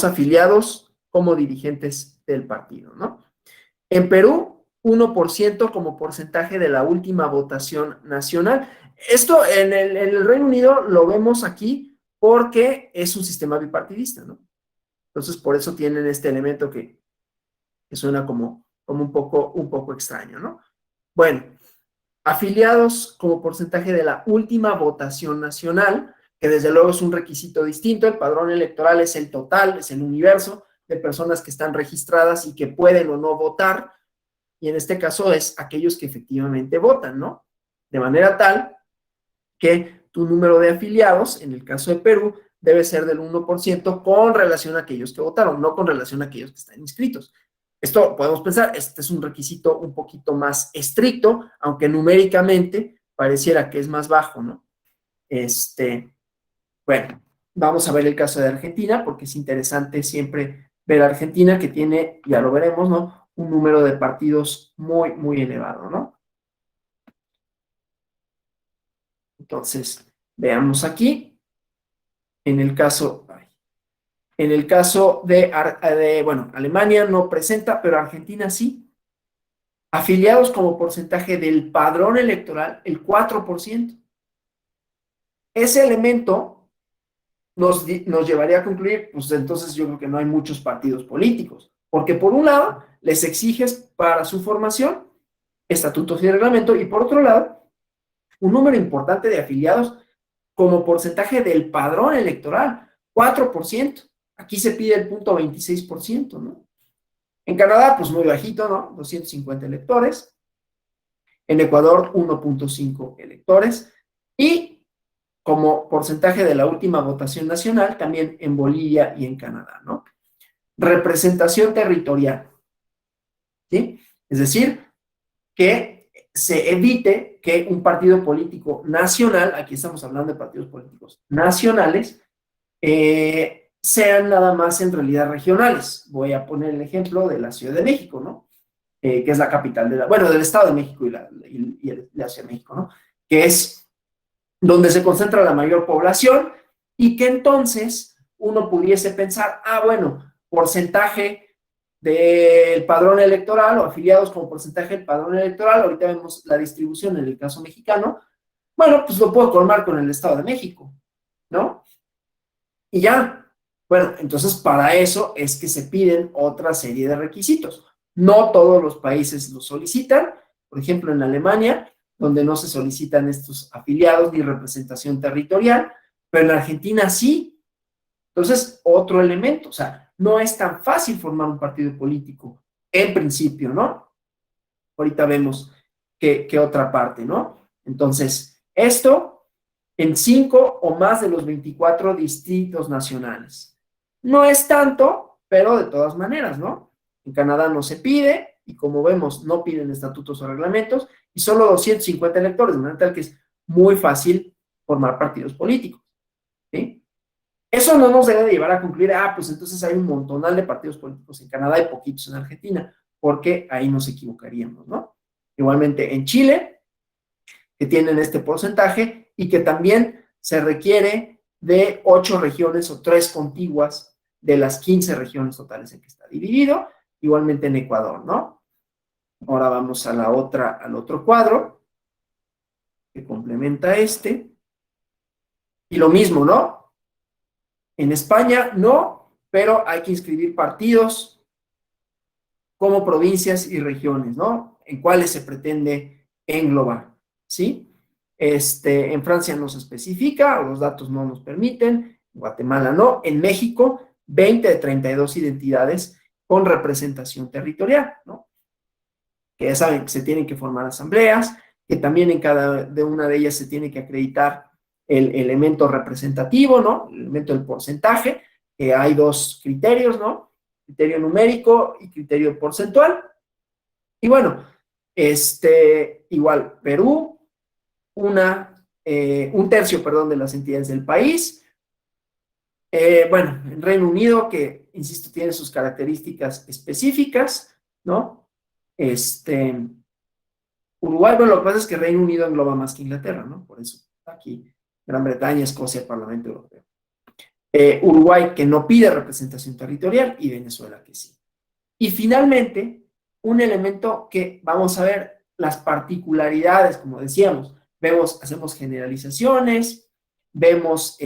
afiliados como dirigentes del partido, ¿no? En Perú, 1% como porcentaje de la última votación nacional. Esto en el Reino Unido lo vemos aquí porque es un sistema bipartidista, ¿no? Entonces, por eso tienen este elemento que suena como un poco extraño, ¿no? Bueno, afiliados como porcentaje de la última votación nacional, que desde luego es un requisito distinto. El padrón electoral es el total, es el universo de personas que están registradas y que pueden o no votar, y en este caso es aquellos que efectivamente votan, ¿no? De manera tal que tu número de afiliados, en el caso de Perú, debe ser del 1% con relación a aquellos que votaron, no con relación a aquellos que están inscritos. Esto podemos pensar, este es un requisito un poquito más estricto, aunque numéricamente pareciera que es más bajo, ¿no? Bueno, vamos a ver el caso de Argentina, porque es interesante siempre ver a Argentina, que tiene, ya lo veremos, ¿no? Un número de partidos muy, muy elevado, ¿no? Entonces, veamos aquí, en el caso bueno, Alemania no presenta, pero Argentina sí. Afiliados como porcentaje del padrón electoral, el 4%. Ese elemento nos llevaría a concluir, pues entonces yo creo que no hay muchos partidos políticos, porque por un lado les exiges para su formación estatutos y reglamento, y por otro lado, un número importante de afiliados como porcentaje del padrón electoral, 4%. Aquí se pide el 0.26%, ¿no? En Canadá, pues muy bajito, ¿no? 250 electores. En Ecuador, 1.5 electores. Y como porcentaje de la última votación nacional, también en Bolivia y en Canadá, ¿no? Representación territorial, ¿sí? Es decir, que se evite que un partido político nacional, aquí estamos hablando de partidos políticos nacionales, sean nada más en realidad regionales. Voy a poner el ejemplo de la Ciudad de México, ¿no? Que es la capital del Estado de México y la Ciudad de México, ¿no? Que es donde se concentra la mayor población, y que entonces uno pudiese pensar, bueno, porcentaje del padrón electoral o afiliados como porcentaje del padrón electoral, ahorita vemos la distribución en el caso mexicano, Bueno, pues lo puedo colmar con el Estado de México, ¿no? Y ya. Bueno, entonces para eso es que se piden otra serie de requisitos. No todos los países lo solicitan. Por ejemplo, en Alemania, donde no se solicitan estos afiliados ni representación territorial, pero en Argentina sí. Entonces, otro elemento, o sea, no es tan fácil formar un partido político en principio, ¿no? Ahorita vemos qué otra parte, ¿no? Entonces, esto en 5 o más de los 24 distritos nacionales. No es tanto, pero de todas maneras, ¿no? En Canadá no se pide, y como vemos, no piden estatutos o reglamentos, y solo 250 electores, de manera tal que es muy fácil formar partidos políticos, ¿sí? Eso no nos debe de llevar a concluir, pues entonces hay un montonal de partidos políticos en Canadá y poquitos en Argentina, porque ahí nos equivocaríamos, ¿no? Igualmente en Chile, que tienen este porcentaje y que también se requiere de 8 regiones o 3 contiguas de las 15 regiones totales en que está dividido, igualmente en Ecuador, ¿no? Ahora vamos a al otro cuadro que complementa este, y lo mismo, ¿no? En España no, pero hay que inscribir partidos como provincias y regiones, ¿no? En cuáles se pretende englobar, ¿sí? En Francia no se especifica, los datos no nos permiten, en Guatemala no, en México 20 de 32 identidades con representación territorial, ¿no? Que ya saben que se tienen que formar asambleas, que también en cada de una de ellas se tiene que acreditar el elemento representativo, ¿no? El elemento del porcentaje, que hay dos criterios, ¿no? Criterio numérico y criterio porcentual. Y bueno, igual, Perú, un tercio, perdón, de las entidades del país. Bueno, en Reino Unido, que, insisto, tiene sus características específicas, ¿no? Uruguay, bueno, lo que pasa es que Reino Unido engloba más que Inglaterra, ¿no? Por eso aquí Gran Bretaña, Escocia, el Parlamento Europeo. Uruguay, que no pide representación territorial, y Venezuela, que sí. Y finalmente, un elemento que vamos a ver las particularidades, como decíamos, hacemos generalizaciones, vemos,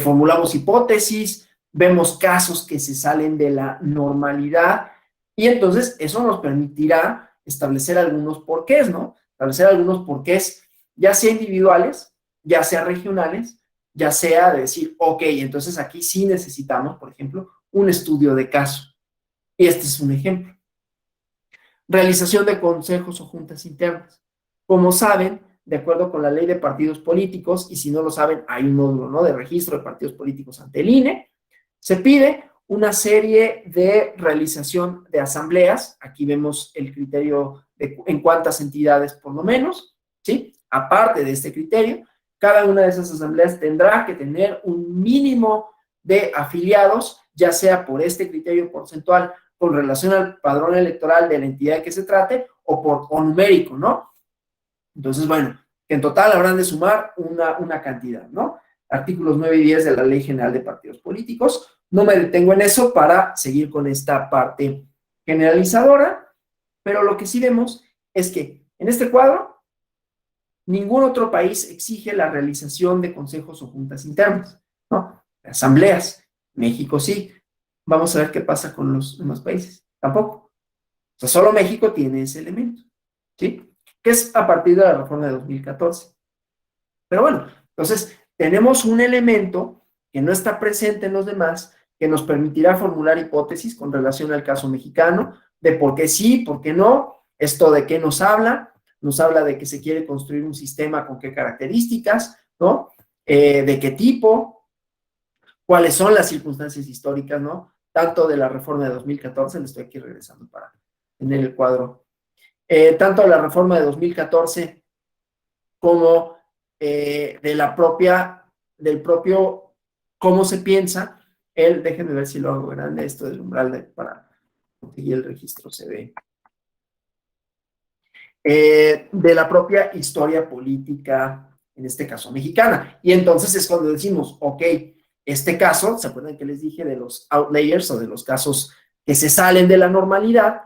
formulamos hipótesis, vemos casos que se salen de la normalidad, y entonces eso nos permitirá establecer algunos porqués, ¿no? Establecer algunos porqués, ya sea individuales, ya sea regionales, ya sea de decir, ok, entonces aquí sí necesitamos, por ejemplo, un estudio de caso. Y este es un ejemplo. Realización de consejos o juntas internas. Como saben, de acuerdo con la ley de partidos políticos, y si no lo saben, hay un módulo, ¿no?, de registro de partidos políticos ante el INE, se pide una serie de realización de asambleas. Aquí vemos el criterio de en cuántas entidades por lo menos, ¿sí? Aparte de este criterio, cada una de esas asambleas tendrá que tener un mínimo de afiliados, ya sea por este criterio porcentual con relación al padrón electoral de la entidad de que se trate o numérico, ¿no? Entonces, bueno, en total habrán de sumar una cantidad, ¿no? Artículos 9 y 10 de la Ley General de Partidos Políticos. No me detengo en eso para seguir con esta parte generalizadora, pero lo que sí vemos es que en este cuadro ningún otro país exige la realización de consejos o juntas internas, ¿no? Asambleas. México sí. Vamos a ver qué pasa con los demás países. Tampoco. O sea, solo México tiene ese elemento, ¿sí? Que es a partir de la reforma de 2014. Pero bueno, entonces tenemos un elemento que no está presente en los demás, que nos permitirá formular hipótesis con relación al caso mexicano, de por qué sí, por qué no, esto de qué nos habla de que se quiere construir un sistema con qué características, ¿no? De qué tipo, cuáles son las circunstancias históricas, ¿no? Tanto de la reforma de 2014, le estoy aquí regresando para tener el cuadro, tanto de la reforma de 2014 como del propio cómo se piensa, déjenme ver si lo hago grande, esto del umbral para conseguir el registro se ve, de la propia historia política, en este caso mexicana. Y entonces es cuando decimos, ok, este caso, ¿se acuerdan que les dije de los outliers o de los casos que se salen de la normalidad?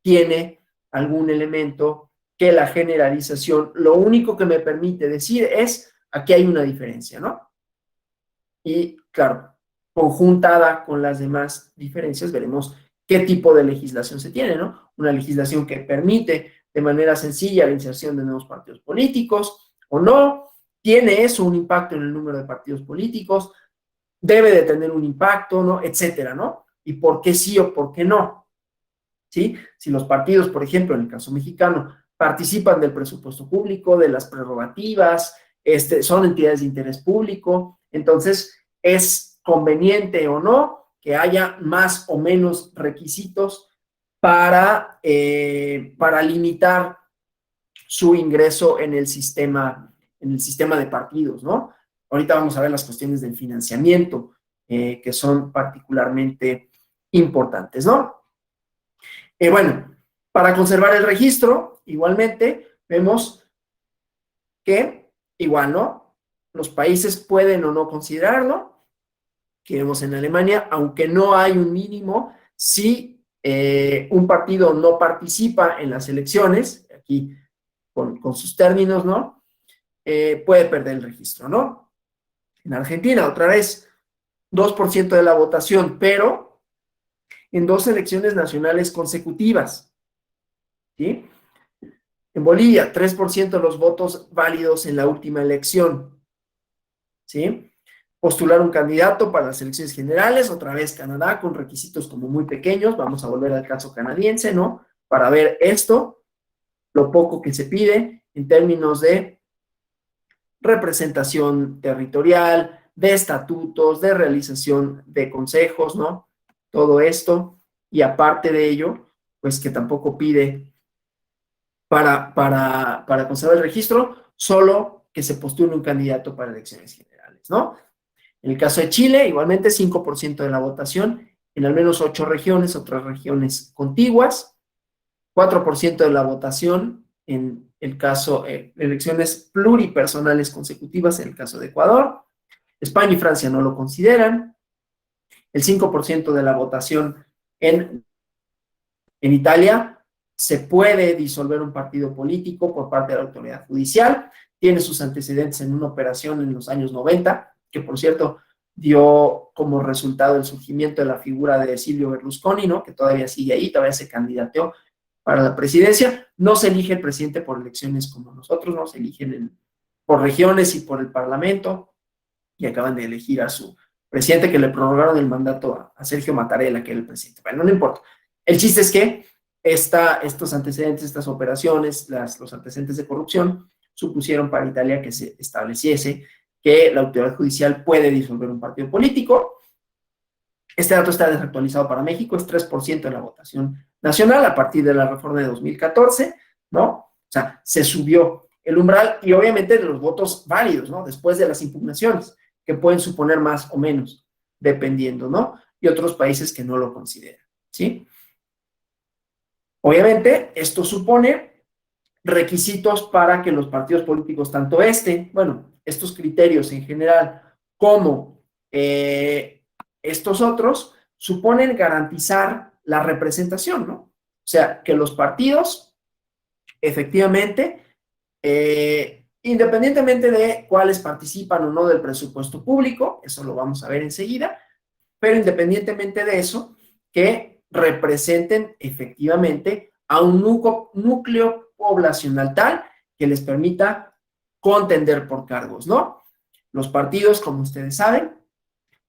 Tiene algún elemento que la generalización lo único que me permite decir es, aquí hay una diferencia, ¿no? Y claro, conjuntada con las demás diferencias, veremos qué tipo de legislación se tiene, ¿no? Una legislación que permite de manera sencilla la inserción de nuevos partidos políticos o no, tiene eso un impacto en el número de partidos políticos, debe de tener un impacto, ¿no? Etcétera, ¿no? Y por qué sí o por qué no, ¿sí? Si los partidos, por ejemplo, en el caso mexicano, participan del presupuesto público, de las prerrogativas, son entidades de interés público, entonces es conveniente o no que haya más o menos requisitos para limitar su ingreso en el sistema de partidos, ¿no? Ahorita vamos a ver las cuestiones del financiamiento, que son particularmente importantes, ¿no? Bueno, para conservar el registro, igualmente, vemos que, igual, ¿no? Los países pueden o no considerarlo, que vemos en Alemania, aunque no hay un mínimo, si un partido no participa en las elecciones, aquí con sus términos, ¿no? Puede perder el registro, ¿no? En Argentina, otra vez, 2% de la votación, pero en 2 elecciones nacionales consecutivas, ¿sí? En Bolivia, 3% de los votos válidos en la última elección, ¿sí? Postular un candidato para las elecciones generales, otra vez Canadá, con requisitos como muy pequeños, vamos a volver al caso canadiense, ¿no? Para ver esto, lo poco que se pide en términos de representación territorial, de estatutos, de realización de consejos, ¿no? Todo esto, y aparte de ello, pues que tampoco pide para conservar el registro, solo que se postule un candidato para elecciones generales, ¿no? En el caso de Chile, igualmente 5% de la votación en al menos 8 regiones, otras regiones contiguas, 4% de la votación en el caso de elecciones pluripersonales consecutivas en el caso de Ecuador. España y Francia no lo consideran. El 5% de la votación en Italia. Se puede disolver un partido político por parte de la autoridad judicial. Tiene sus antecedentes en una operación en los años 90, que por cierto dio como resultado el surgimiento de la figura de Silvio Berlusconi, ¿no? Que todavía sigue ahí, todavía se candidateó para la presidencia. No se elige el presidente por elecciones como nosotros, no se eligen por regiones y por el parlamento, y acaban de elegir a su presidente, que le prorrogaron el mandato a Sergio Mattarella, que era el presidente. Bueno, no importa. El chiste es que estos antecedentes, estas operaciones, los antecedentes de corrupción, supusieron para Italia que se estableciese que la autoridad judicial puede disolver un partido político. Este dato está desactualizado para México, es 3% de la votación nacional a partir de la reforma de 2014, ¿no? O sea, se subió el umbral y obviamente de los votos válidos, ¿no? Después de las impugnaciones, que pueden suponer más o menos, dependiendo, ¿no? Y otros países que no lo consideran, ¿sí? Obviamente, esto supone requisitos para que los partidos políticos, tanto estos criterios en general, como estos otros, suponen garantizar la representación, ¿no? O sea, que los partidos, efectivamente, independientemente de cuáles participan o no del presupuesto público, eso lo vamos a ver enseguida, pero independientemente de eso, que representen efectivamente a un núcleo poblacional tal que les permita contender por cargos, ¿no? Los partidos, como ustedes saben,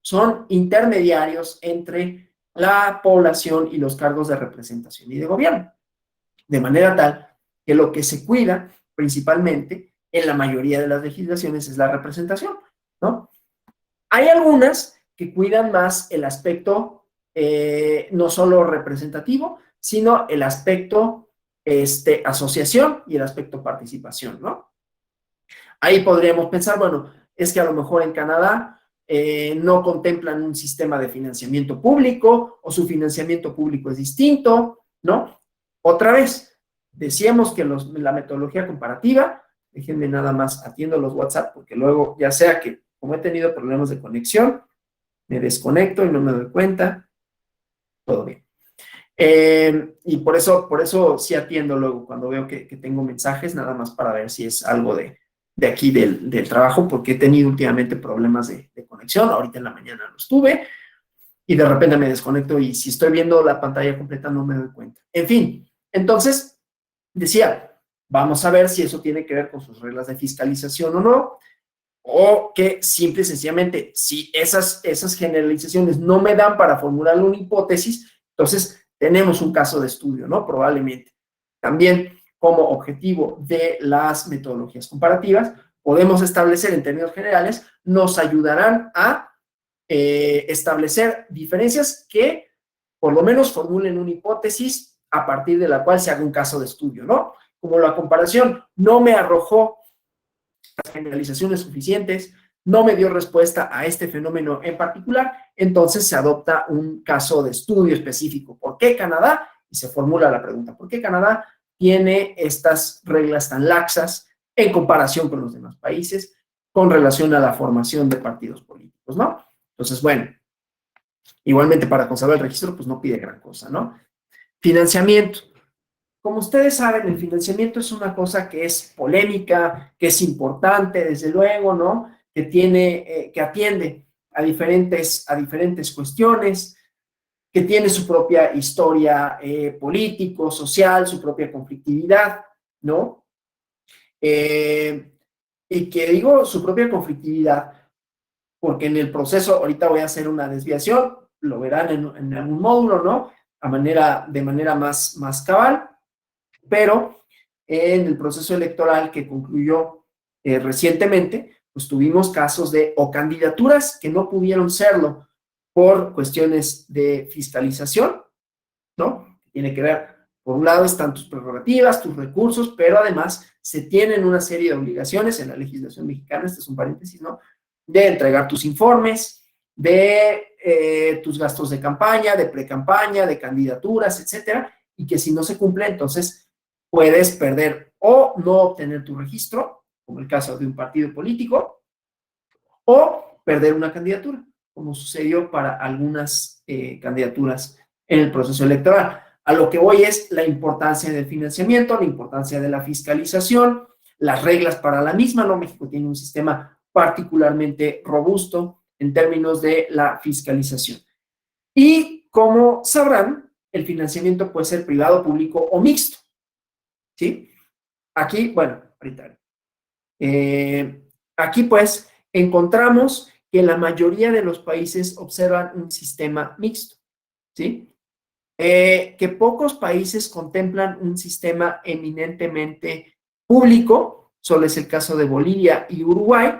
son intermediarios entre la población y los cargos de representación y de gobierno, de manera tal que lo que se cuida principalmente en la mayoría de las legislaciones es la representación, ¿no? Hay algunas que cuidan más el aspecto no solo representativo, sino el aspecto asociación y el aspecto participación, ¿no? Ahí podríamos pensar, bueno, es que a lo mejor en Canadá no contemplan un sistema de financiamiento público o su financiamiento público es distinto, ¿no? Otra vez, decíamos que la metodología comparativa, déjenme nada más atiendo los WhatsApp porque luego ya sea que como he tenido problemas de conexión, me desconecto y no me doy cuenta, todo bien. Y por eso sí atiendo luego cuando veo que tengo mensajes, nada más para ver si es algo de aquí del trabajo, porque he tenido últimamente problemas de conexión. Ahorita en la mañana los tuve y de repente me desconecto y si estoy viendo la pantalla completa no me doy cuenta. En fin, entonces decía, vamos a ver si eso tiene que ver con sus reglas de fiscalización o no, o que simple y sencillamente, si esas generalizaciones no me dan para formular una hipótesis, entonces tenemos un caso de estudio, ¿no? Probablemente. También, como objetivo de las metodologías comparativas, podemos establecer en términos generales, nos ayudarán a establecer diferencias que por lo menos formulen una hipótesis a partir de la cual se haga un caso de estudio, ¿no? Como la comparación no me arrojó generalizaciones suficientes, no me dio respuesta a este fenómeno en particular, entonces se adopta un caso de estudio específico. ¿Por qué Canadá? Y se formula la pregunta, ¿por qué Canadá tiene estas reglas tan laxas en comparación con los demás países con relación a la formación de partidos políticos, ¿no? Entonces, bueno, igualmente para conservar el registro, pues no pide gran cosa, ¿no? Financiamiento. Como ustedes saben, el financiamiento es una cosa que es polémica, que es importante, desde luego, ¿no? Que atiende a diferentes cuestiones, que tiene su propia historia político, social, su propia conflictividad, ¿no? Y que digo su propia conflictividad, porque en el proceso, ahorita voy a hacer una desviación, lo verán en algún módulo, ¿no? De manera más cabal, pero en el proceso electoral que concluyó recientemente, pues tuvimos casos de o candidaturas que no pudieron serlo por cuestiones de fiscalización, ¿no? Tiene que ver, por un lado están tus prerrogativas, tus recursos, pero además se tienen una serie de obligaciones en la legislación mexicana, este es un paréntesis, ¿no? De entregar tus informes, de tus gastos de campaña, de pre-campaña, de candidaturas, etcétera, y que si no se cumple, entonces puedes perder o no obtener tu registro, como el caso de un partido político, o perder una candidatura, como sucedió para algunas candidaturas en el proceso electoral. A lo que voy es la importancia del financiamiento, la importancia de la fiscalización, las reglas para la misma, ¿no? México tiene un sistema particularmente robusto en términos de la fiscalización. Y como sabrán, el financiamiento puede ser privado, público o mixto, ¿sí? Aquí, bueno, ahorita. Aquí pues encontramos que la mayoría de los países observan un sistema mixto, ¿sí? Que pocos países contemplan un sistema eminentemente público, solo es el caso de Bolivia y Uruguay,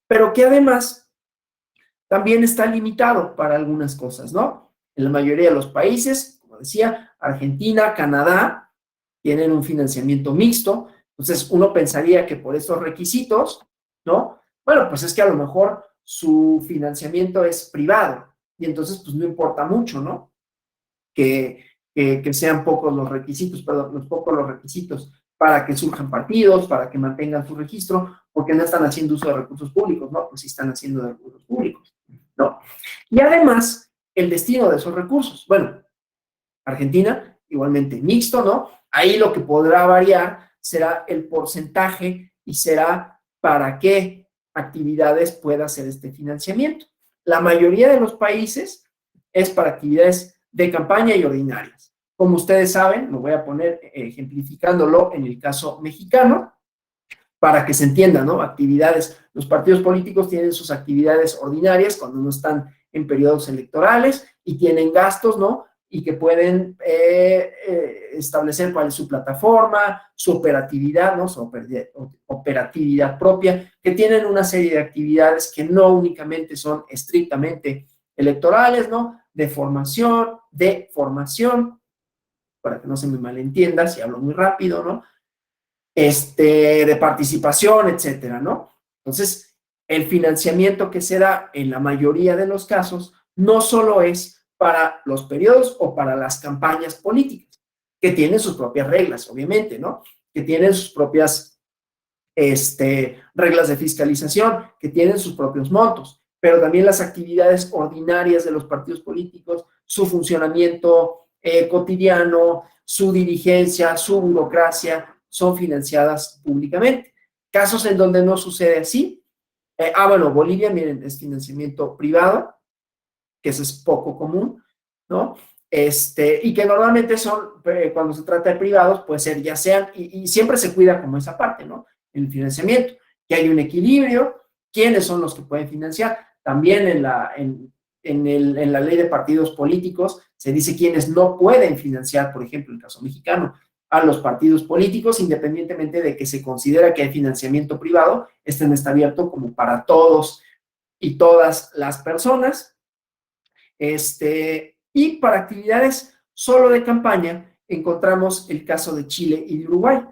pero que además también está limitado para algunas cosas, ¿no? En la mayoría de los países, como decía, Argentina, Canadá, tienen un financiamiento mixto, entonces uno pensaría que por estos requisitos, ¿no? Bueno, pues es que a lo mejor su financiamiento es privado y entonces pues no importa mucho, ¿no? Que sean pocos los requisitos, perdón, pocos los requisitos para que surjan partidos, para que mantengan su registro, porque no están haciendo uso de recursos públicos, ¿no? Pues sí están haciendo de recursos públicos, ¿no? Y además, el destino de esos recursos. Bueno, Argentina, igualmente mixto, ¿no? Ahí lo que podrá variar será el porcentaje y será para qué actividades pueda hacer este financiamiento. La mayoría de los países es para actividades de campaña y ordinarias. Como ustedes saben, lo voy a poner ejemplificándolo en el caso mexicano, para que se entienda, ¿no? Actividades, los partidos políticos tienen sus actividades ordinarias cuando no están en periodos electorales y tienen gastos, ¿no? Y que pueden establecer cuál es su plataforma, su operatividad, ¿no? Su operatividad propia, que tienen una serie de actividades que no únicamente son estrictamente electorales, ¿no? De formación, para que no se me malentienda si hablo muy rápido, ¿no? De participación, etcétera, ¿no? Entonces, el financiamiento que se da en la mayoría de los casos no solo es para los periodos o para las campañas políticas, que tienen sus propias reglas, obviamente, ¿no? Que tienen sus propias reglas de fiscalización, que tienen sus propios montos, pero también las actividades ordinarias de los partidos políticos, su funcionamiento cotidiano, su dirigencia, su burocracia, son financiadas públicamente. Casos en donde no sucede así. Bueno, Bolivia, miren, es financiamiento privado, que eso es poco común, ¿no? Y que normalmente son, cuando se trata de privados, puede ser ya sean, y siempre se cuida como esa parte, ¿no? El financiamiento, que hay un equilibrio, quiénes son los que pueden financiar. También en la ley de partidos políticos se dice quiénes no pueden financiar, por ejemplo, en el caso mexicano, a los partidos políticos, independientemente de que se considera que hay financiamiento privado, este está abierto como para todos y todas las personas. Y para actividades solo de campaña, encontramos el caso de Chile y de Uruguay,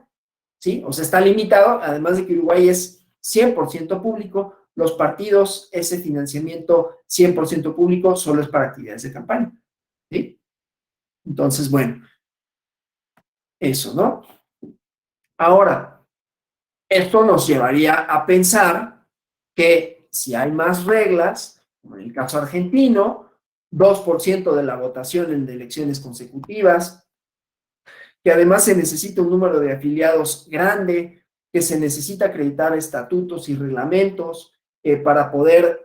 ¿sí? O sea, está limitado, además de que Uruguay es 100% público, los partidos, ese financiamiento 100% público solo es para actividades de campaña, ¿sí? Entonces, bueno, eso, ¿no? Ahora, esto nos llevaría a pensar que si hay más reglas, como en el caso argentino, 2% de la votación en elecciones consecutivas, que además se necesita un número de afiliados grande, que se necesita acreditar estatutos y reglamentos para poder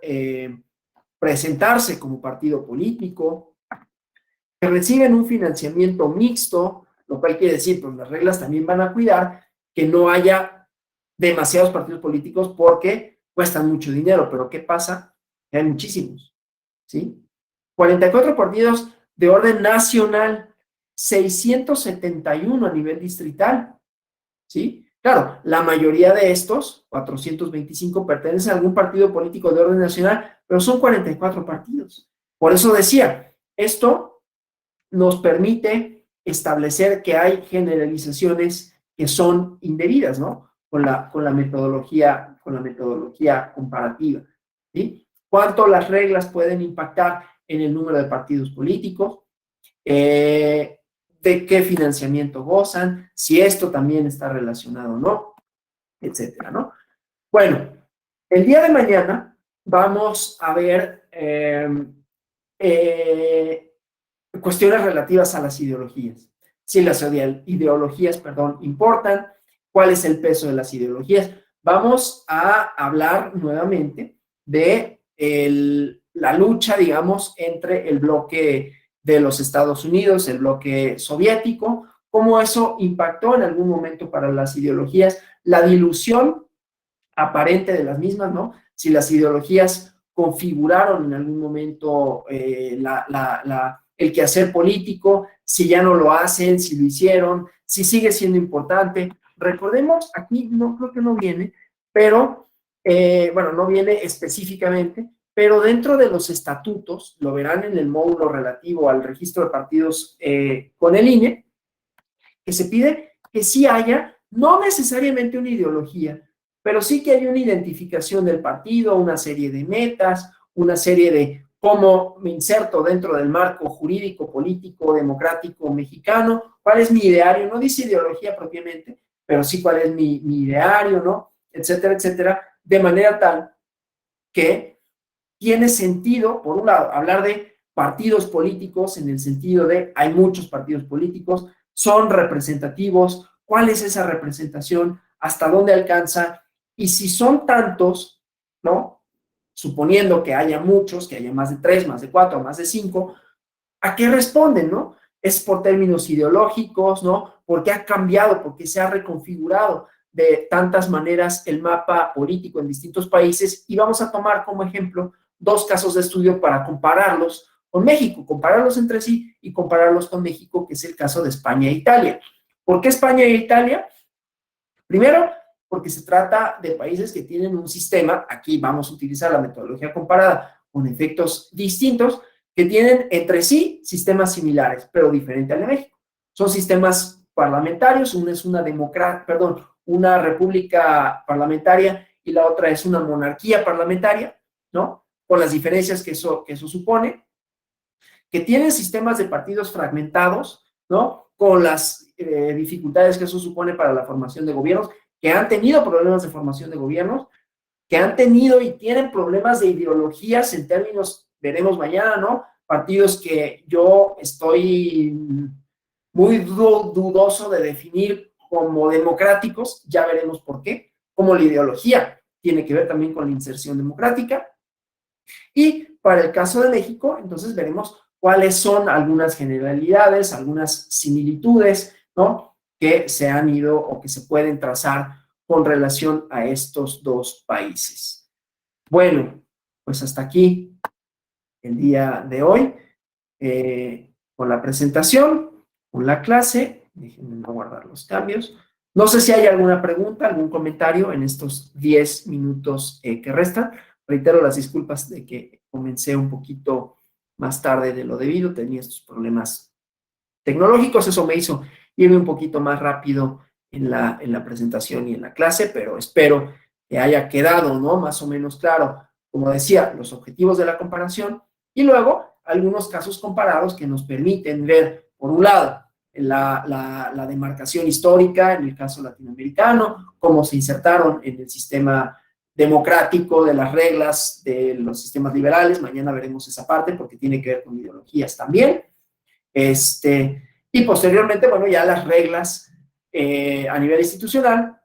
presentarse como partido político, que reciben un financiamiento mixto, lo cual quiere decir, pues las reglas también van a cuidar que no haya demasiados partidos políticos porque cuestan mucho dinero, pero ¿qué pasa? Que hay muchísimos, ¿sí? 44 partidos de orden nacional, 671 a nivel distrital, ¿sí? Claro, la mayoría de estos, 425, pertenecen a algún partido político de orden nacional, pero son 44 partidos. Por eso decía, esto nos permite establecer que hay generalizaciones que son indebidas, ¿no? Con la metodología comparativa, ¿sí? ¿Cuánto las reglas pueden impactar en el número de partidos políticos? De qué financiamiento gozan, si esto también está relacionado o no, etcétera, ¿no? Bueno, el día de mañana vamos a ver cuestiones relativas a las ideologías. Si las ideologías, perdón, importan, cuál es el peso de las ideologías. Vamos a hablar nuevamente de la lucha, digamos, entre el bloque de los Estados Unidos, el bloque soviético, cómo eso impactó en algún momento para las ideologías, la dilución aparente de las mismas, ¿no? Si las ideologías configuraron en algún momento el quehacer político, si ya no lo hacen, si lo hicieron, si sigue siendo importante. Recordemos, aquí no creo que no viene, pero, bueno, no viene específicamente, pero dentro de los estatutos, lo verán en el módulo relativo al registro de partidos con el INE, que se pide que sí haya, no necesariamente una ideología, pero sí que haya una identificación del partido, una serie de metas, una serie de cómo me inserto dentro del marco jurídico, político, democrático mexicano, cuál es mi ideario, no dice ideología propiamente, pero sí cuál es mi ideario, ¿no? Etcétera, etcétera, de manera tal que tiene sentido, por un lado, hablar de partidos políticos en el sentido de hay muchos partidos políticos, son representativos, cuál es esa representación, hasta dónde alcanza, y si son tantos, ¿no? Suponiendo que haya muchos, que haya más de 3, más de 4, más de 5, ¿a qué responden, no? Es por términos ideológicos, ¿no? ¿Por qué ha cambiado? ¿Por qué se ha reconfigurado de tantas maneras el mapa político en distintos países? Y vamos a tomar como ejemplo 2 casos de estudio para compararlos con México, compararlos entre sí y compararlos con México, que es el caso de España e Italia. ¿Por qué España e Italia? Primero, porque se trata de países que tienen un sistema, aquí vamos a utilizar la metodología comparada con efectos distintos, que tienen entre sí sistemas similares, pero diferente al de México. Son sistemas parlamentarios, una es una república parlamentaria y la otra es una monarquía parlamentaria, ¿no? Con las diferencias que eso supone, que tienen sistemas de partidos fragmentados, ¿no? Con las dificultades que eso supone para la formación de gobiernos, que han tenido problemas de formación de gobiernos, que han tenido y tienen problemas de ideologías en términos, veremos mañana, ¿no? partidos que yo estoy muy dudoso de definir como democráticos, ya veremos por qué, como la ideología tiene que ver también con la inserción democrática. Y para el caso de México, entonces veremos cuáles son algunas generalidades, algunas similitudes, ¿no?, que se han ido o que se pueden trazar con relación a estos dos países. Bueno, pues hasta aquí el día de hoy, con la presentación, con la clase. Déjenme no guardar los cambios. No sé si hay alguna pregunta, algún comentario en estos 10 minutos que restan. Reitero las disculpas de que comencé un poquito más tarde de lo debido, tenía estos problemas tecnológicos, eso me hizo irme un poquito más rápido en la presentación y en la clase, pero espero que haya quedado, ¿no?, más o menos claro, como decía, los objetivos de la comparación y luego algunos casos comparados que nos permiten ver, por un lado, la demarcación histórica en el caso latinoamericano, cómo se insertaron en el sistema democrático de las reglas de los sistemas liberales. Mañana veremos esa parte porque tiene que ver con ideologías también. Y posteriormente, bueno, ya las reglas a nivel institucional,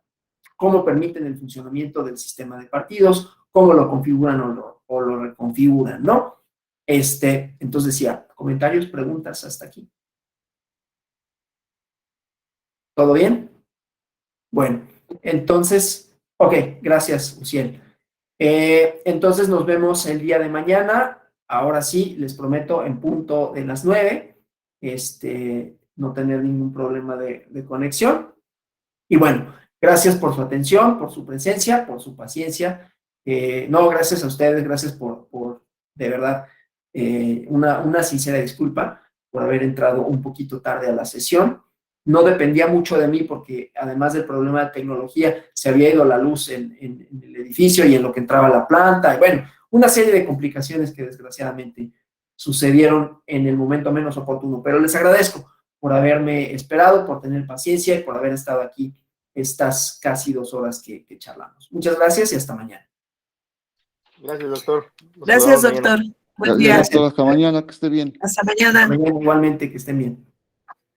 cómo permiten el funcionamiento del sistema de partidos, cómo lo configuran o lo reconfiguran, ¿no? Entonces decía, comentarios, preguntas hasta aquí. ¿Todo bien? Bueno, entonces, ok, gracias, Uciel. Entonces nos vemos el día de mañana. Ahora sí, les prometo, en punto de las 9, no tener ningún problema de conexión. Y bueno, gracias por su atención, por su presencia, por su paciencia. No, gracias a ustedes, gracias por de verdad, una sincera disculpa por haber entrado un poquito tarde a la sesión. No dependía mucho de mí porque además del problema de tecnología, se había ido la luz en el edificio y en lo que entraba la planta. Y bueno, una serie de complicaciones que desgraciadamente sucedieron en el momento menos oportuno. Pero les agradezco por haberme esperado, por tener paciencia y por haber estado aquí estas casi 2 horas que charlamos. Muchas gracias y hasta mañana. Gracias, doctor. Gracias, doctor. Buen día. Doctor, hasta mañana, que esté bien. Hasta mañana. Hasta mañana igualmente, que estén bien.